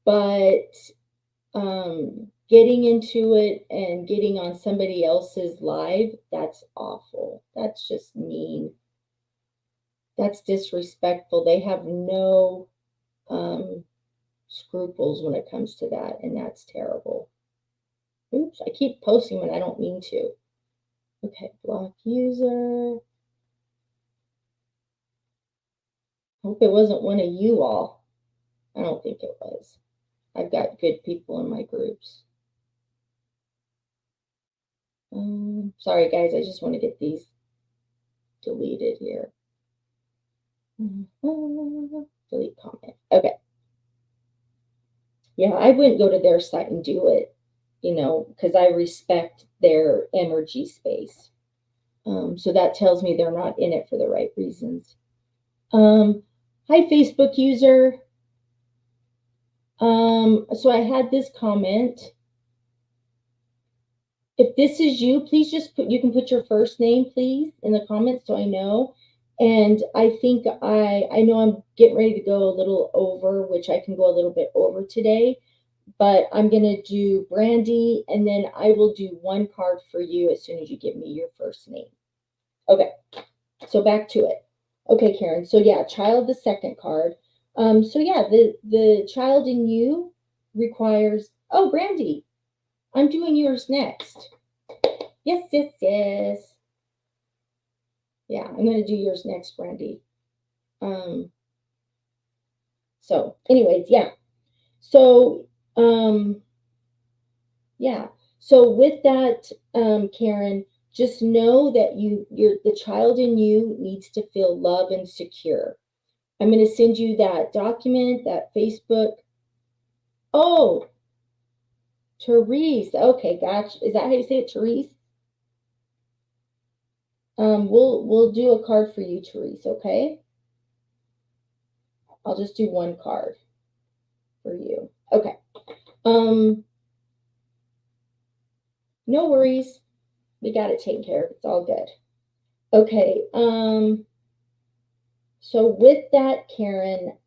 but getting into it and getting on somebody else's live, that's awful. That's just mean. That's disrespectful. They have no scruples when it comes to that, and that's terrible. Oops, I keep posting when I don't mean to. Okay, block user. Hope it wasn't one of you all. I don't think it was. I've got good people in my groups. Sorry, guys. I just want to get these deleted here. Delete comment. Okay. Yeah, I wouldn't go to their site and do it, because I respect their energy space. So that tells me they're not in it for the right reasons. Hi, Facebook user. So I had this comment. If this is you, please you can put your first name, please, in the comments so I know. And I think I know I'm getting ready to go a little over, which I can go a little bit over today, but I'm going to do Brandy, and then I will do one card for you as soon as you give me your first name. Okay, so back to it. Okay, Karen. So yeah, child, the second card. So yeah, the child in you requires, oh, Brandy, I'm doing yours next. Yes. Yeah, I'm going to do yours next, Brandy. So anyways, yeah. So, yeah. So with that, Karen, just know that the child in you needs to feel love and secure. I'm going to send you that document, that Facebook. Oh, Therese. Okay, gotcha. Is that how you say it, Therese? We'll do a card for you, Therese, okay? I'll just do one card for you. Okay. No worries. We got it taken care of. It's all good. Okay. So with that, Karen,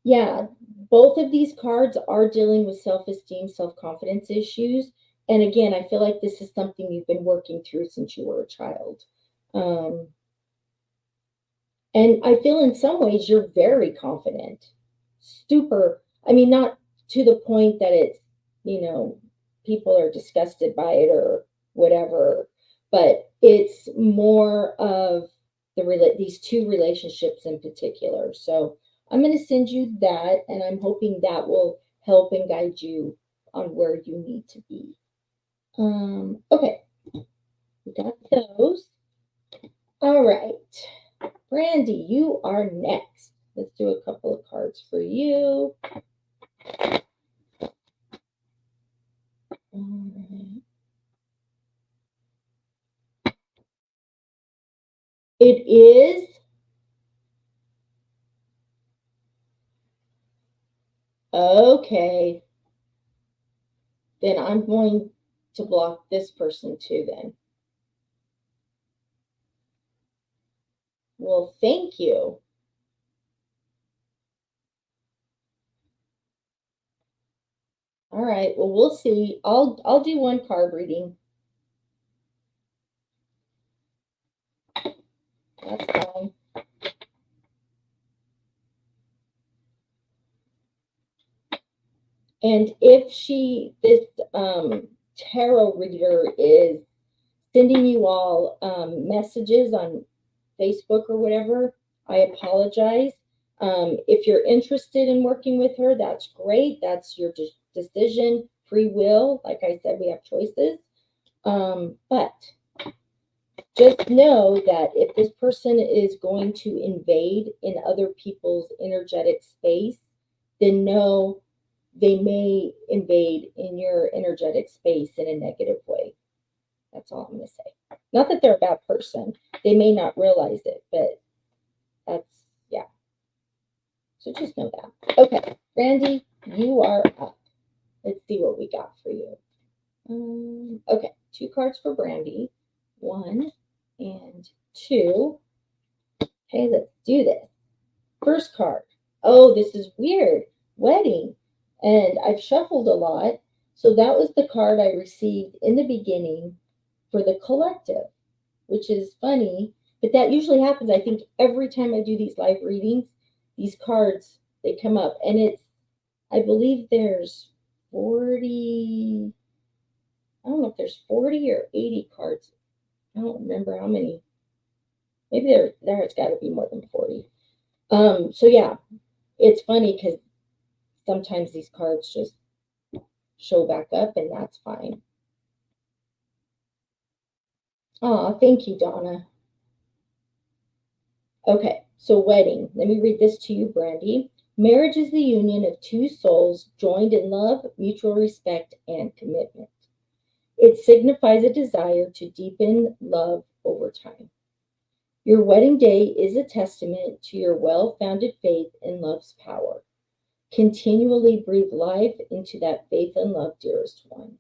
yeah, both of these cards are dealing with self-esteem, self-confidence issues. And again, I feel like this is something you've been working through since you were a child. And I feel in some ways you're very confident. super, I mean, not to the point that it's, you know, people are disgusted by it or whatever, but it's more of these two relationships in particular. So I'm going to send you that, and I'm hoping that will help and guide you on where you need to be. Okay, we got those. All right, Brandy, you are next. Let's do a couple of cards for you. It is okay. Then I'm going to block this person too then. Well, thank you. All right. Well, we'll see. I'll do one card reading. That's fine. And if this tarot reader is sending you all messages on Facebook or whatever, I apologize. If you're interested in working with her, that's great. That's your decision, free will. Like I said, we have choices. But just know that if this person is going to invade in other people's energetic space, then know they may invade in your energetic space in a negative way. That's all I'm going to say. Not that they're a bad person. They may not realize it, but that's, yeah. So just know that. Okay, Randy, you are up. Let's see what we got for you. Okay, 2 cards for Brandy. 1 and 2. Okay, let's do this. First card. Oh, this is weird. Wedding. And I've shuffled a lot. So that was the card I received in the beginning for the collective, which is funny. But that usually happens, I think, every time I do these live readings, these cards, they come up. And it's, I believe there's 40, I don't know if there's 40 or 80 cards. I don't remember how many. Maybe there's got to be more than 40. So yeah, it's funny because sometimes these cards just show back up, and that's fine. Oh, thank you, Donna. Okay, so wedding. Let me read this to you, Brandy. Marriage is the union of two souls joined in love, mutual respect, and commitment. It signifies a desire to deepen love over time. Your wedding day is a testament to your well-founded faith in love's power. Continually breathe life into that faith and love, dearest one.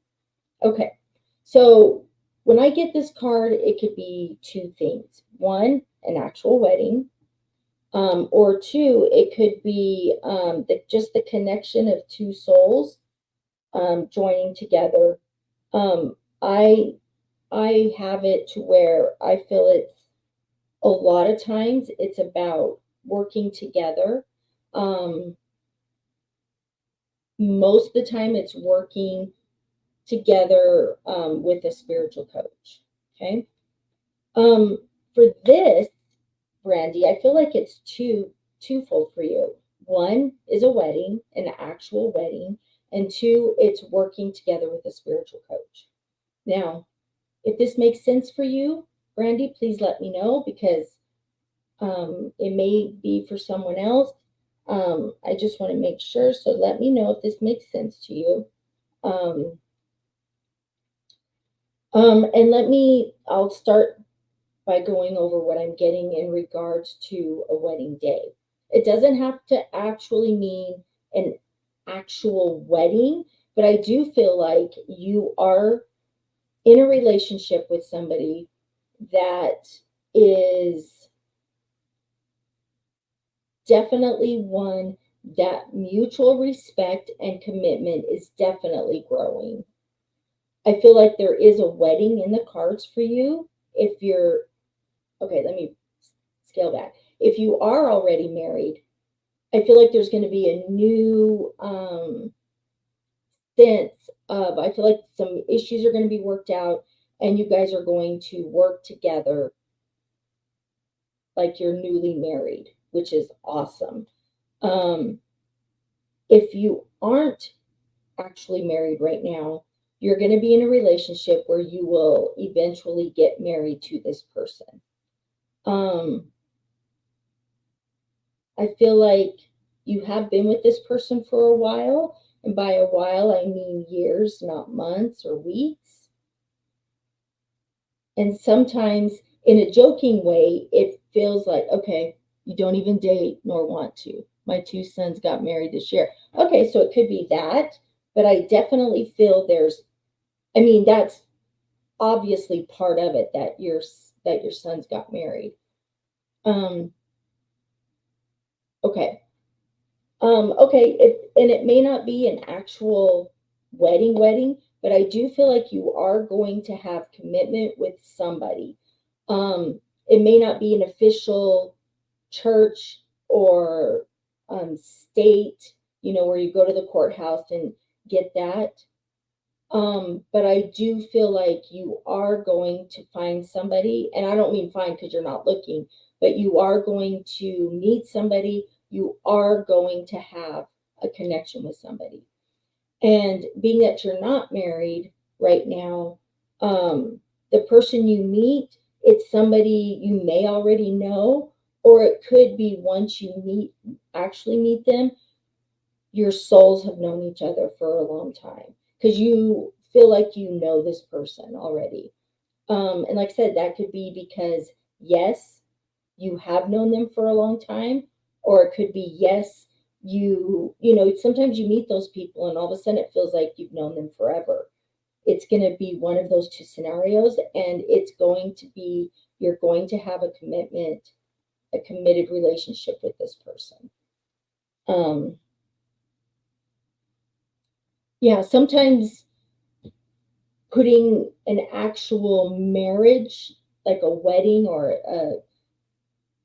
Okay, so when I get this card, it could be 2 things. 1, an actual wedding, or 2, it could be just the connection of 2 souls joining together. I have it to where I feel it's a lot of times it's about working together. Most of the time it's working together with a spiritual coach. Okay. For this, Brandy, I feel like it's twofold for you. 1 is a wedding, an actual wedding, and 2, it's working together with a spiritual coach. Now, if this makes sense for you, Brandy, please let me know because it may be for someone else. I just want to make sure. So let me know if this makes sense to you. And I'll start by going over what I'm getting in regards to a wedding day. It doesn't have to actually mean an actual wedding, but I do feel like you are in a relationship with somebody that is definitely one that mutual respect and commitment is definitely growing. I feel like there is a wedding in the cards for you. If you're, okay, let me scale back. If you are already married, I feel like there's going to be a new sense of, I feel like some issues are going to be worked out and you guys are going to work together like you're newly married, which is awesome. Um, if you aren't actually married right now, you're going to be in a relationship where you will eventually get married to this person. Um, I feel like you have been with this person for a while, and by a while, I mean years, not months or weeks. And sometimes, in a joking way, it feels like, okay, you don't even date nor want to. My two sons got married this year. Okay, so it could be that, but I definitely feel I mean, that's obviously part of it that your sons got married. Um, okay. Okay, and it may not be an actual wedding, but I do feel like you are going to have commitment with somebody. It may not be an official church or state, where you go to the courthouse and get that. But I do feel like you are going to find somebody, and I don't mean find because you're not looking, but you are going to meet somebody, you are going to have a connection with somebody. And being that you're not married right now, the person you meet, it's somebody you may already know, or it could be once you actually meet them, your souls have known each other for a long time because you feel like you know this person already. And like I said, that could be because, yes, you have known them for a long time, or it could be, yes, sometimes you meet those people and all of a sudden it feels like you've known them forever. It's going to be one of those two scenarios, and you're going to have a committed relationship with this person. Um, yeah, sometimes putting an actual marriage, like a wedding or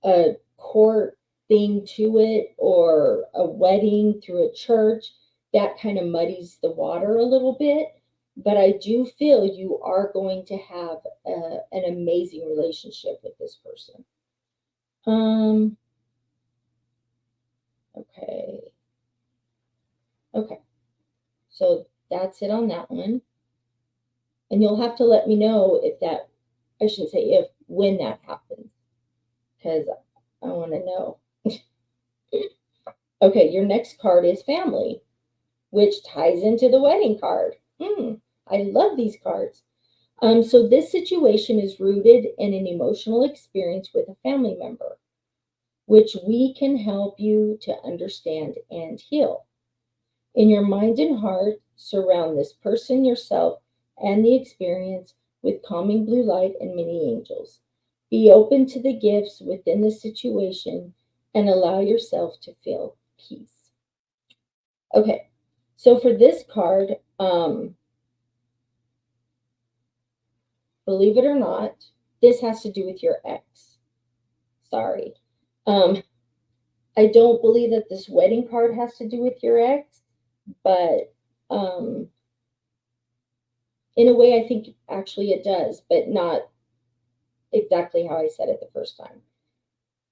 a court thing to it, or a wedding through a church, that kind of muddies the water a little bit. But I do feel you are going to have an amazing relationship with this person. Um, okay. Okay. So that's it on that one. And you'll have to let me know I shouldn't say if, when that happens, because I want to know. Okay, your next card is family, which ties into the wedding card. I love these cards. So this situation is rooted in an emotional experience with a family member, which we can help you to understand and heal. In your mind and heart, surround this person, yourself, and the experience with calming blue light and many angels. Be open to the gifts within the situation and allow yourself to feel peace. Okay, so for this card, believe it or not, this has to do with your ex. Sorry. Um, I don't believe that this wedding card has to do with your ex, but in a way, I think actually it does, but not exactly how I said it the first time.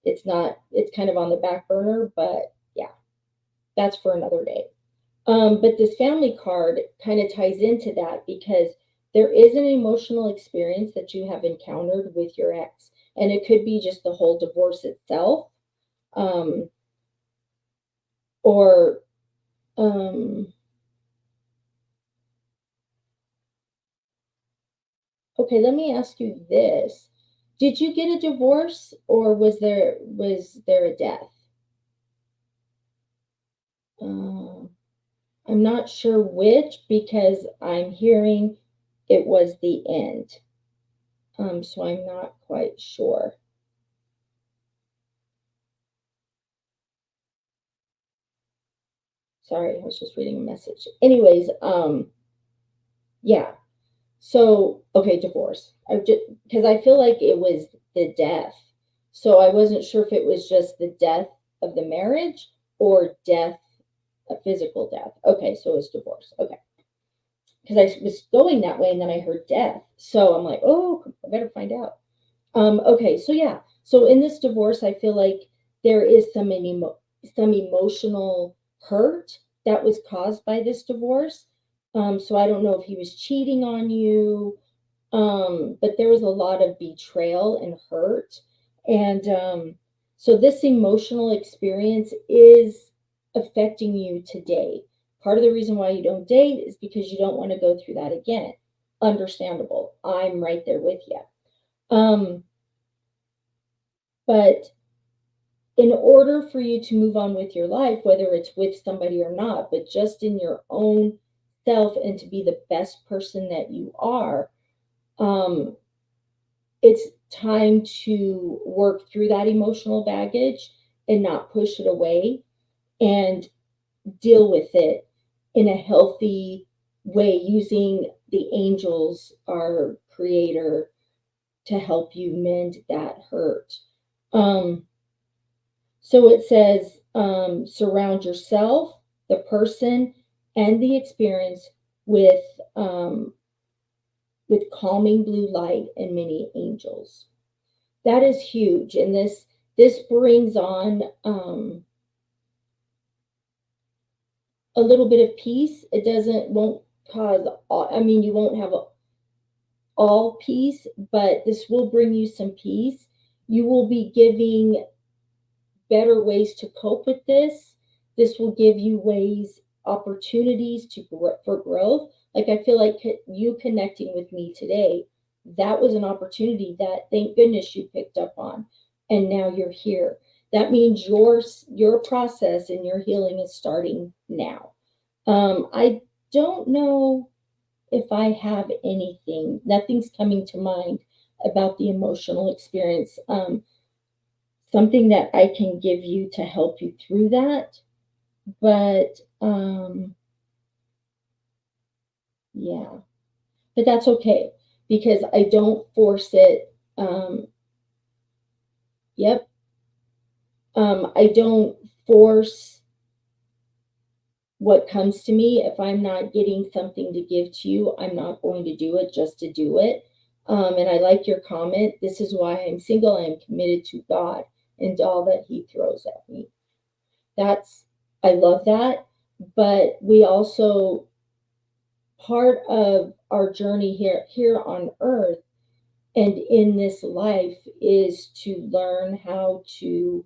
It's kind of on the back burner, but yeah, that's for another day. But this family card kind of ties into that because there is an emotional experience that you have encountered with your ex, and it could be just the whole divorce itself, um, or um, okay, let me ask you this. Did you get a divorce or was there a death? Um, I'm not sure which because I'm hearing it was the end. So I'm not quite sure. Sorry, I was just reading a message. Anyways, yeah. So, okay, divorce. I just because I feel like it was the death. So I wasn't sure if it was just the death of the marriage or death, a physical death. Okay, so it's divorce. Okay. Because I was going that way and then I heard death. So I'm like, oh, I better find out. Okay, so yeah. So in this divorce, I feel like there is some emotional hurt that was caused by this divorce. So I don't know if he was cheating on you, but there was a lot of betrayal and hurt. And so this emotional experience is affecting you today. Part of the reason why you don't date is because you don't want to go through that again. Understandable. I'm right there with you. But in order for you to move on with your life, whether it's with somebody or not, but just in your own self and to be the best person that you are, um, it's time to work through that emotional baggage and not push it away and deal with it in a healthy way using the angels, our creator, to help you mend that hurt. So it says, surround yourself, the person, and the experience with um, with calming blue light and many angels. That is huge, and this brings on a little bit of peace. It doesn't won't cause. I mean, you won't have all peace, but this will bring you some peace. You will be giving better ways to cope with this. This will give you ways, opportunities for growth. Like I feel like you connecting with me today, that was an opportunity that thank goodness you picked up on, and now you're here. That means your process and your healing is starting now. I don't know if I have anything. Nothing's coming to mind about the emotional experience. Something that I can give you to help you through that. But yeah, but that's okay because I don't force it. Yep. I don't force what comes to me. If I'm not getting something to give to you, I'm not going to do it just to do it. And I like your comment. This is why I'm single. I am committed to God and all that He throws at me. I love that. But we also, part of our journey here on earth and in this life is to learn how to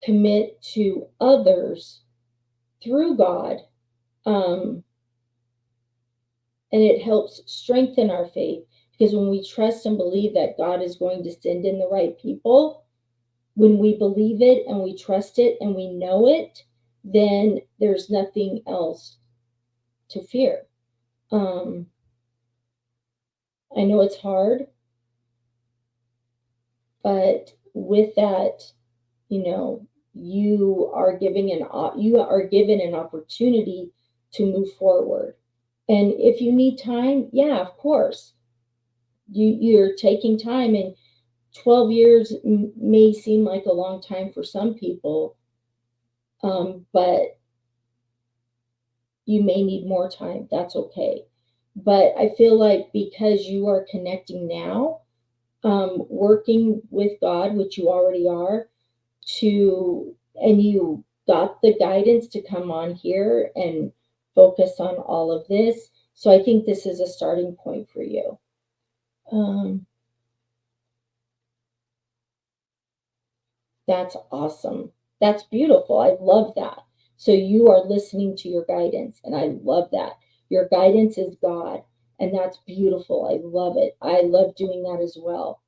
commit to others through God. Um, and it helps strengthen our faith because when we trust and believe that God is going to send in the right people, when we believe it and we trust it and we know it, then there's nothing else to fear. Um, I know it's hard, but with that, you know, you are given an opportunity to move forward. And if you need time, yeah, of course, you're taking time, and 12 years may seem like a long time for some people, but you may need more time. That's okay. But I feel like because you are connecting now, working with God, which you already are, and you got the guidance to come on here and focus on all of this. So I think this is a starting point for you. Um, that's awesome. That's beautiful. I love that. So you are listening to your guidance, and I love that. Your guidance is God, and that's beautiful. I love it. I love doing that as well.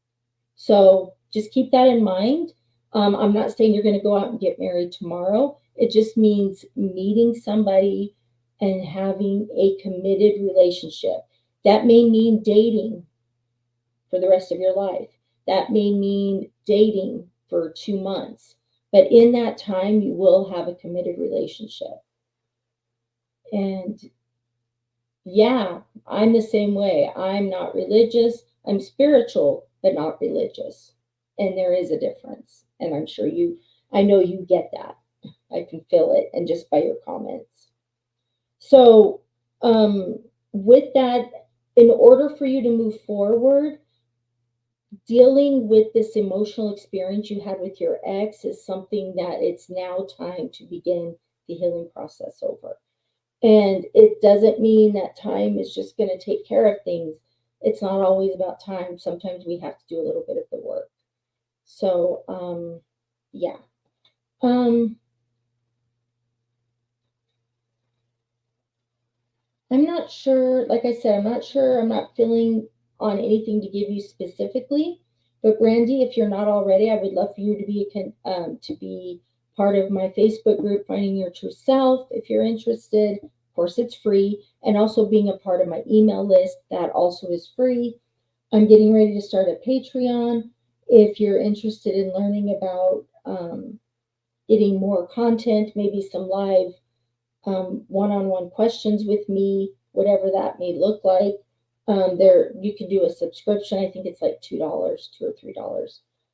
So just keep that in mind. I'm not saying you're going to go out and get married tomorrow. It just means meeting somebody and having a committed relationship. That may mean dating for the rest of your life. That may mean dating for 2 months. But in that time, you will have a committed relationship. And yeah, I'm the same way. I'm not religious. I'm spiritual, but not religious. And there is a difference. And I'm sure you I know you get that. I can feel it, and just by your comments. So, with that, in order for you to move forward, dealing with this emotional experience you had with your ex is something that it's now time to begin the healing process over. And it doesn't mean that time is just going to take care of things. It's not always about time. Sometimes we have to do a little bit of the work. So, yeah. Um, I'm not sure, like I said, I'm not sure. I'm not feeling on anything to give you specifically. But Brandy, if you're not already, I would love for you to be part of my Facebook group, Finding Your True Self. If you're interested, of course, it's free, and also being a part of my email list, that also is free. I'm getting ready to start a Patreon. If you're interested in learning about getting more content, maybe some live one-on-one questions with me, whatever that may look like. There you can do a subscription. I think it's like $2, $2 or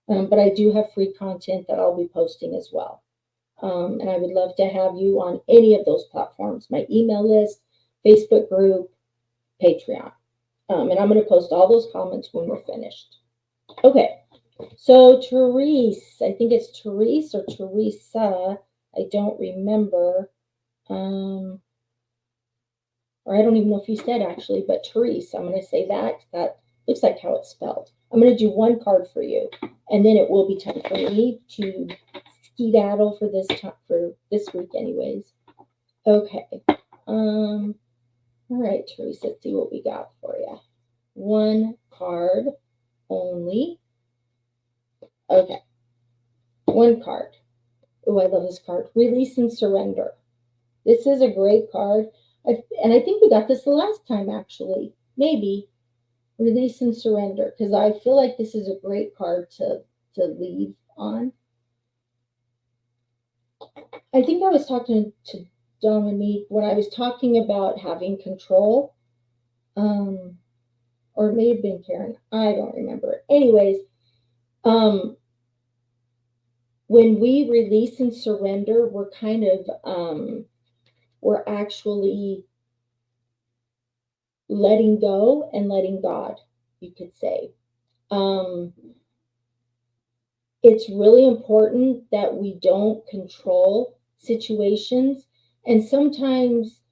$3. But I do have free content that I'll be posting as well. And I would love to have you on any of those platforms, my email list, Facebook group, Patreon. And I'm going to post all those comments when we're finished. Okay, so Therese, I think it's Therese or Teresa. I don't remember. Or I don't even know if you said actually, but Therese, I'm going to say that. That looks like how it's spelled. I'm going to do one card for you, and then it will be time for me to skedaddle for this week, anyways. Okay. All right, Therese, let's see what we got for you. One card only. Okay. One card. Oh, I love this card. Release and surrender. This is a great card. And I think we got this the last time, actually. Maybe. Release and surrender. Because I feel like this is a great card to leave on. I think I was talking to Dominique when I was talking about having control. Or it may have been Karen. I don't remember. Anyways, when we release and surrender, we're kind of we're actually letting go and letting God, you could say. It's really important that we don't control situations. And sometimes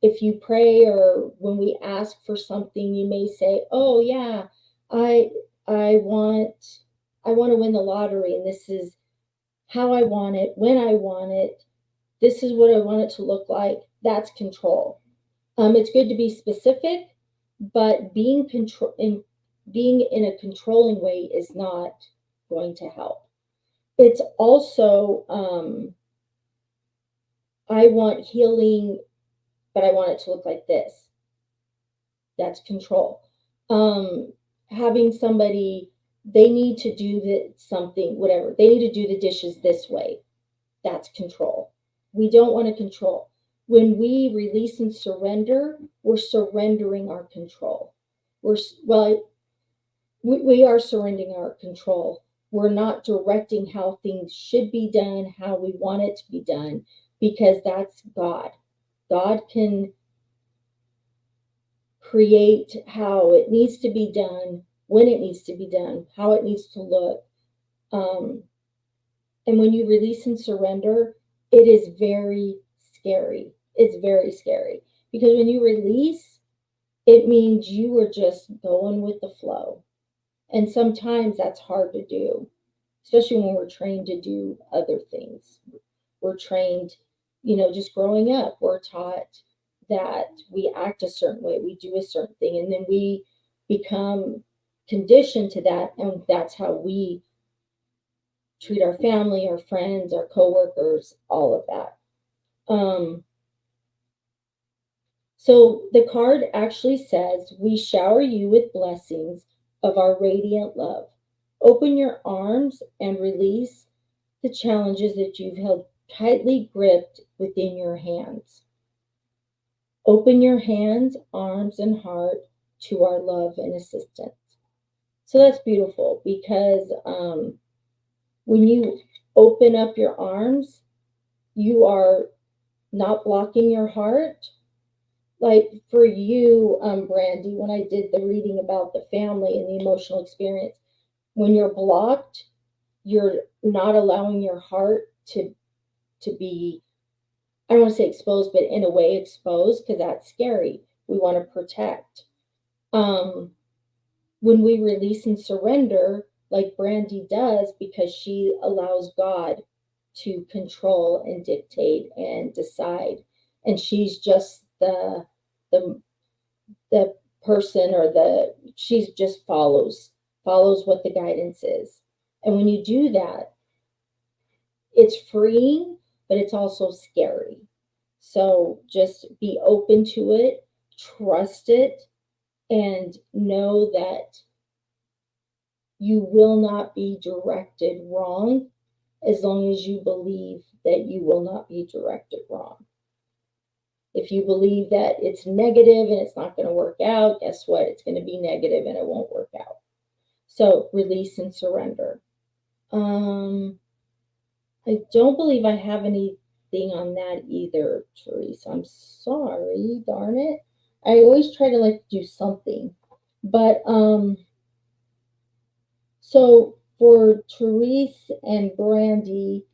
if you pray or when we ask for something, you may say, oh yeah, I want to win the lottery, and this is how I want it, when I want it, this is what I want it to look like. That's control. It's good to be specific, but being in a controlling way is not going to help. It's also I want healing, but I want it to look like this. That's control. Having somebody, they need to do something, whatever. They need to do the dishes this way. That's control. We don't want to control. When we release and surrender, we're surrendering our control. We are surrendering our control. We're not directing how things should be done, how we want it to be done, because that's God. God can create how it needs to be done, when it needs to be done, how it needs to look. And when you release and surrender, it is very scary. It's very scary because when you release, it means you are just going with the flow. And sometimes that's hard to do, especially when we're trained to do other things. We're trained, just growing up, we're taught that we act a certain way, we do a certain thing, and then we become conditioned to that, and that's how we treat our family, our friends, our coworkers, all of that. So the card actually says, we shower you with blessings of our radiant love. Open your arms and release the challenges that you've held tightly gripped within your hands. Open your hands, arms, and heart to our love and assistance. So that's beautiful because when you open up your arms, you are not blocking your heart. Like for you, Brandy, when I did the reading about the family and the emotional experience, when you're blocked, you're not allowing your heart to be, I don't want to say exposed, but in a way exposed, because that's scary. We want to protect. When we release and surrender, like Brandy does, because she allows God to control and dictate and decide, and she's just the the person, or she's just follows what the guidance is. And when you do that, it's freeing, but it's also scary. So just be open to it, trust it, and know that you will not be directed wrong as long as you believe that you will not be directed wrong. If you believe that it's negative and it's not going to work out, guess what? It's going to be negative and it won't work out. So release and surrender. I don't believe I have anything on that either, Teresa. I'm sorry, darn it. I always try to like do something. But so for Therese and Brandy,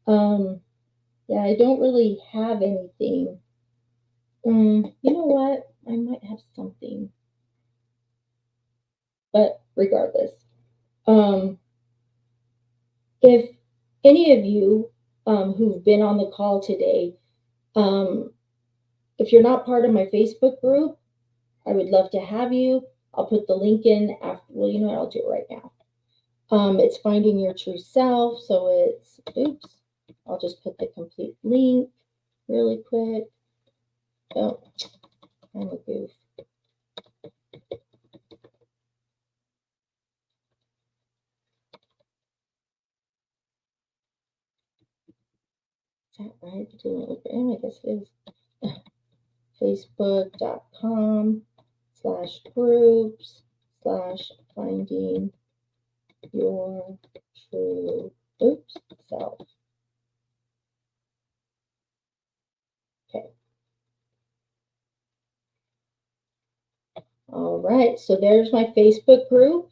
yeah, I don't really have anything. You know what? I might have something. But regardless, if any of you who've been on the call today, if you're not part of my Facebook group, I would love to have you. I'll put the link in after. Well, you know what? I'll do it right now. It's Finding Your True Self. So it's, oops, I'll just put the complete link really quick. Oh, I'm a goof. Is that right? I guess it is. Facebook.com/groups/finding your true self. Okay. All right. So there's my Facebook group.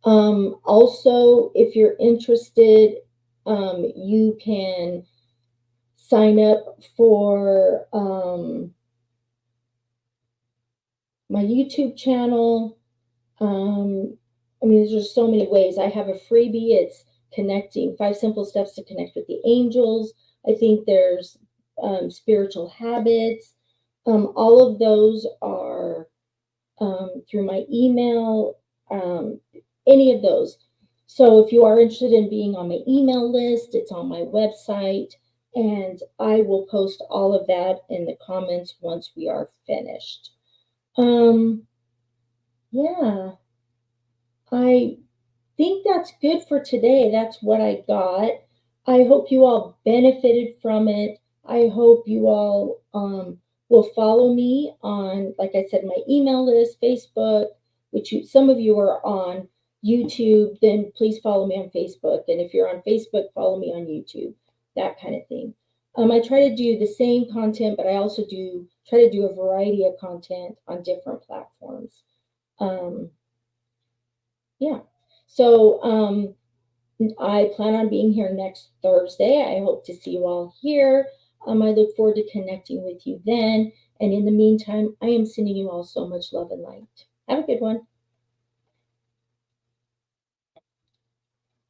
Also, if you're interested, you can sign up for my YouTube channel. I mean, there's just so many ways. I have a freebie. It's connecting 5 simple steps to connect with the angels. I think there's spiritual habits. All of those are through my email, any of those. So if you are interested in being on my email list, it's on my website, and I will post all of that in the comments once we are finished. Yeah, I think that's good for today. That's what I got. I hope you all benefited from it. I hope you all will follow me on, like I said, my email list, Facebook, which some of you are on YouTube, then please follow me on Facebook. And if you're on Facebook, follow me on YouTube, that kind of thing. I try to do the same content, but I also try to do a variety of content on different platforms. Yeah. So I plan on being here next Thursday. I hope to see you all here. I look forward to connecting with you then. And in the meantime, I am sending you all so much love and light. Have a good one.